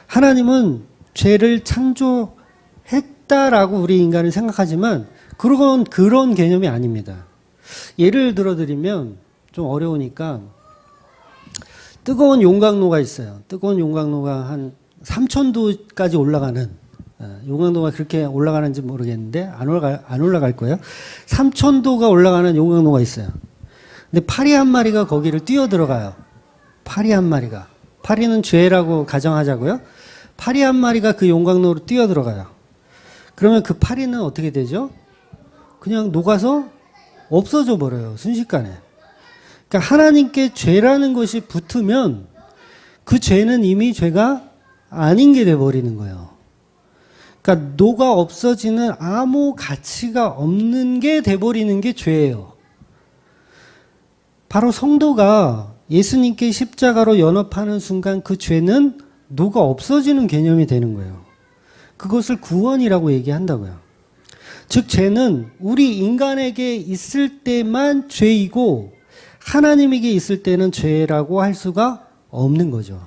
하나님은 죄를 창조했다라고 우리 인간은 생각하지만 그런 개념이 아닙니다. 예를 들어드리면 좀 어려우니까 뜨거운 용광로가 있어요. 뜨거운 용광로가 한 3000도까지 올라가는, 용광로가 그렇게 올라가는지 모르겠는데 안 올라갈 거예요. 3000도가 올라가는 용광로가 있어요. 근데 파리 한 마리가 거기를 뛰어들어가요. 파리 한 마리가. 파리는 죄라고 가정하자고요. 파리 한 마리가 그 용광로로 뛰어들어가요. 그러면 그 파리는 어떻게 되죠? 그냥 녹아서 없어져 버려요. 순식간에. 그러니까 하나님께 죄라는 것이 붙으면 그 죄는 이미 죄가 아닌 게 돼버리는 거예요. 그러니까 녹아 없어지는 아무 가치가 없는 게 돼버리는 게 죄예요. 바로 성도가 예수님께 십자가로 연합하는 순간 그 죄는 녹아 없어지는 개념이 되는 거예요. 그것을 구원이라고 얘기한다고요. 즉 죄는 우리 인간에게 있을 때만 죄이고 하나님에게 있을 때는 죄라고 할 수가 없는 거죠.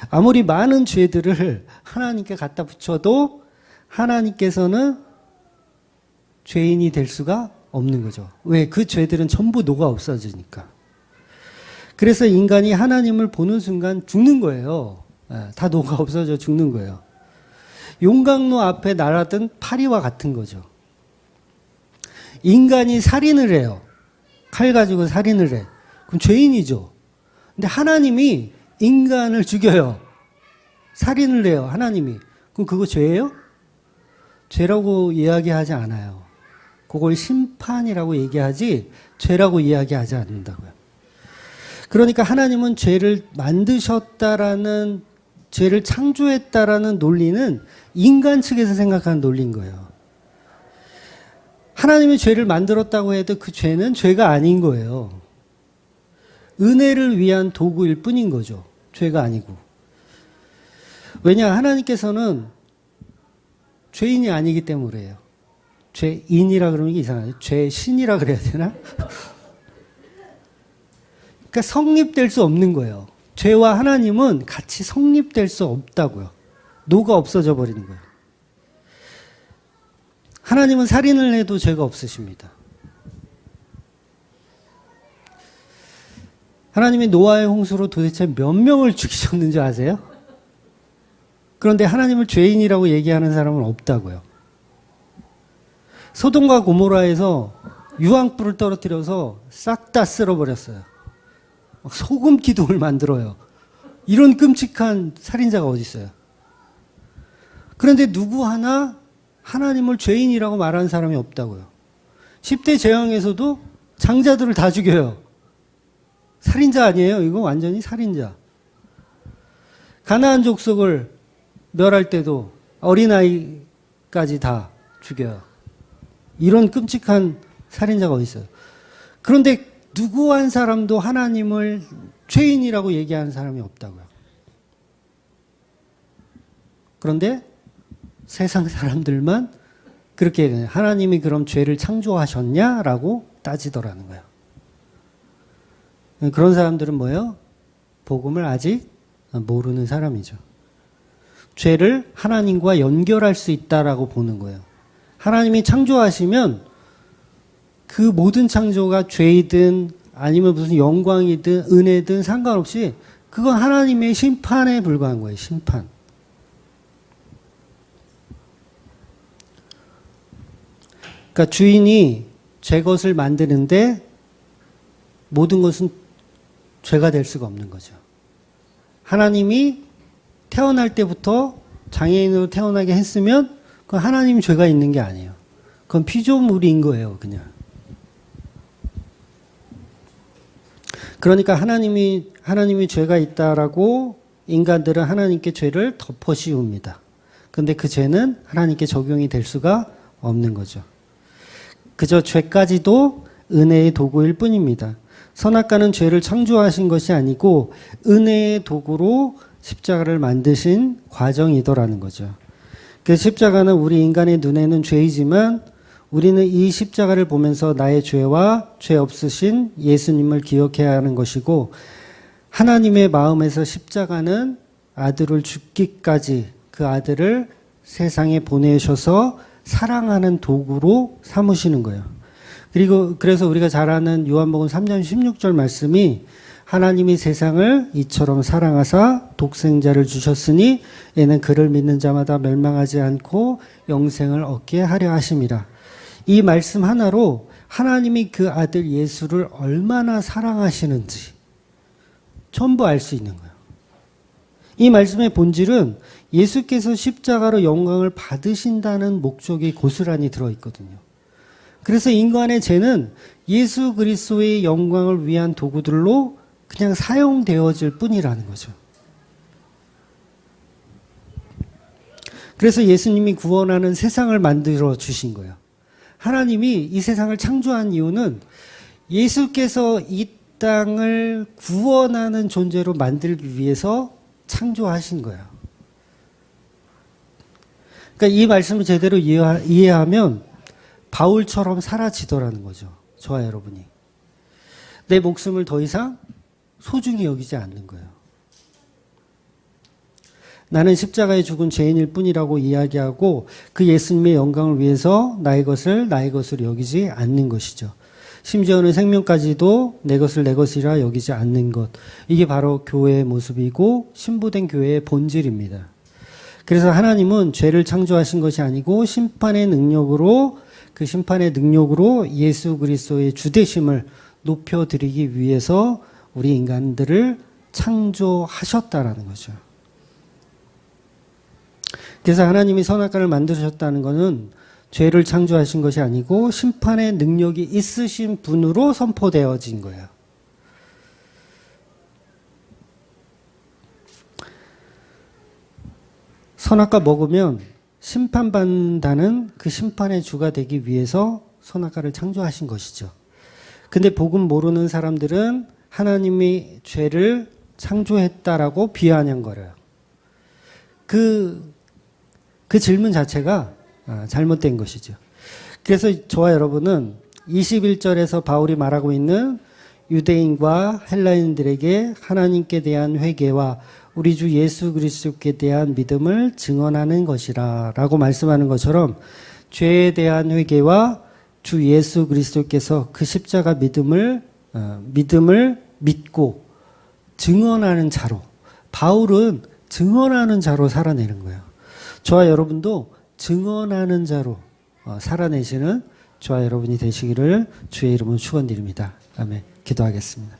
아무리 많은 죄들을 하나님께 갖다 붙여도 하나님께서는 죄인이 될 수가 없는 거죠. 왜? 그 죄들은 전부 녹아 없어지니까. 그래서 인간이 하나님을 보는 순간 죽는 거예요. 다 녹아 없어져 죽는 거예요. 용광로 앞에 날아든 파리와 같은 거죠. 인간이 살인을 해요. 칼 가지고 살인을 해. 그럼 죄인이죠. 근데 하나님이 인간을 죽여요. 살인을 해요. 하나님이. 그럼 그거 죄예요? 죄라고 이야기하지 않아요. 그걸 심판이라고 얘기하지 죄라고 이야기하지 않는다고요. 그러니까 하나님은 죄를 만드셨다라는, 죄를 창조했다라는 논리는 인간 측에서 생각하는 논리인 거예요. 하나님이 죄를 만들었다고 해도 그 죄는 죄가 아닌 거예요. 은혜를 위한 도구일 뿐인 거죠. 죄가 아니고. 왜냐, 하나님께서는 죄인이 아니기 때문에 그래요. 죄인이라 그러는 게 이상하죠. 죄신이라 그래야 되나? 그러니까 성립될 수 없는 거예요. 죄와 하나님은 같이 성립될 수 없다고요. 노가 없어져 버리는 거예요. 하나님은 살인을 해도 죄가 없으십니다. 하나님이 노아의 홍수로 도대체 몇 명을 죽이셨는지 아세요? 그런데 하나님을 죄인이라고 얘기하는 사람은 없다고요. 소돔과 고모라에서 유황불을 떨어뜨려서 싹 다 쓸어버렸어요. 소금 기둥을 만들어요. 이런 끔찍한 살인자가 어디 있어요? 그런데 누구 하나 하나님을 죄인이라고 말하는 사람이 없다고요. 10대 재앙에서도 장자들을 다 죽여요. 살인자 아니에요? 이거 완전히 살인자. 가나안 족속을 멸할 때도 어린아이까지 다 죽여요. 이런 끔찍한 살인자가 어디 있어요? 그런데 누구 한 사람도 하나님을 죄인이라고 얘기하는 사람이 없다고요. 그런데 세상 사람들만 그렇게 얘기해요. 하나님이 그럼 죄를 창조하셨냐라고 따지더라는 거예요. 그런 사람들은 뭐예요? 복음을 아직 모르는 사람이죠. 죄를 하나님과 연결할 수 있다라고 보는 거예요. 하나님이 창조하시면 그 모든 창조가 죄이든 아니면 무슨 영광이든 은혜든 상관없이 그건 하나님의 심판에 불과한 거예요. 심판. 그러니까 주인이 죄 것을 만드는데 모든 것은 죄가 될 수가 없는 거죠. 하나님이 태어날 때부터 장애인으로 태어나게 했으면 그건 하나님 죄가 있는 게 아니에요. 그건 피조물인 거예요, 그냥. 그러니까 하나님이 죄가 있다라고 인간들은 하나님께 죄를 덮어 씌웁니다. 그런데 그 죄는 하나님께 적용이 될 수가 없는 거죠. 그저 죄까지도 은혜의 도구일 뿐입니다. 선악과는 죄를 창조하신 것이 아니고 은혜의 도구로 십자가를 만드신 과정이더라는 거죠. 그 십자가는 우리 인간의 눈에는 죄이지만 우리는 이 십자가를 보면서 나의 죄와 죄 없으신 예수님을 기억해야 하는 것이고, 하나님의 마음에서 십자가는 아들을 죽기까지 그 아들을 세상에 보내셔서 사랑하는 도구로 삼으시는 거예요. 그래서 우리가 잘 아는 요한복음 3장 16절 말씀이 하나님이 세상을 이처럼 사랑하사 독생자를 주셨으니 이는 그를 믿는 자마다 멸망하지 않고 영생을 얻게 하려 하심이라. 이 말씀 하나로 하나님이 그 아들 예수를 얼마나 사랑하시는지 전부 알 수 있는 거예요. 이 말씀의 본질은 예수께서 십자가로 영광을 받으신다는 목적이 고스란히 들어있거든요. 그래서 인간의 죄는 예수 그리스도의 영광을 위한 도구들로 그냥 사용되어질 뿐이라는 거죠. 그래서 예수님이 구원하는 세상을 만들어 주신 거예요. 하나님이 이 세상을 창조한 이유는 예수께서 이 땅을 구원하는 존재로 만들기 위해서 창조하신 거예요. 그러니까 이 말씀을 제대로 이해하면 바울처럼 사라지더라는 거죠. 저와 여러분이. 내 목숨을 더 이상 소중히 여기지 않는 거예요. 나는 십자가에 죽은 죄인일 뿐이라고 이야기하고 그 예수님의 영광을 위해서 나의 것을 여기지 않는 것이죠. 심지어는 생명까지도 내 것을 내 것이라 여기지 않는 것. 이게 바로 교회의 모습이고 신부된 교회의 본질입니다. 그래서 하나님은 죄를 창조하신 것이 아니고 심판의 능력으로 예수 그리스도의 주되심을 높여드리기 위해서 우리 인간들을 창조하셨다라는 거죠. 그래서 하나님이 선악과를 만드셨다는 것은 죄를 창조하신 것이 아니고 심판의 능력이 있으신 분으로 선포되어진 거예요. 선악과 먹으면 심판받는다는 그 심판의 주가 되기 위해서 선악과를 창조하신 것이죠. 근데 복음 모르는 사람들은 하나님이 죄를 창조했다라고 비아냥거려요. 그 질문 자체가 잘못된 것이죠. 그래서 저와 여러분은 21절에서 바울이 말하고 있는 유대인과 헬라인들에게 하나님께 대한 회개와 우리 주 예수 그리스도께 대한 믿음을 증언하는 것이라 라고 말씀하는 것처럼 죄에 대한 회개와 주 예수 그리스도께서 그 십자가 믿음을 믿고 증언하는 자로, 바울은 증언하는 자로 살아내는 거예요. 저와 여러분도 증언하는 자로 살아내시는 저와 여러분이 되시기를 주의 이름으로 축원드립니다. 아멘. 기도하겠습니다.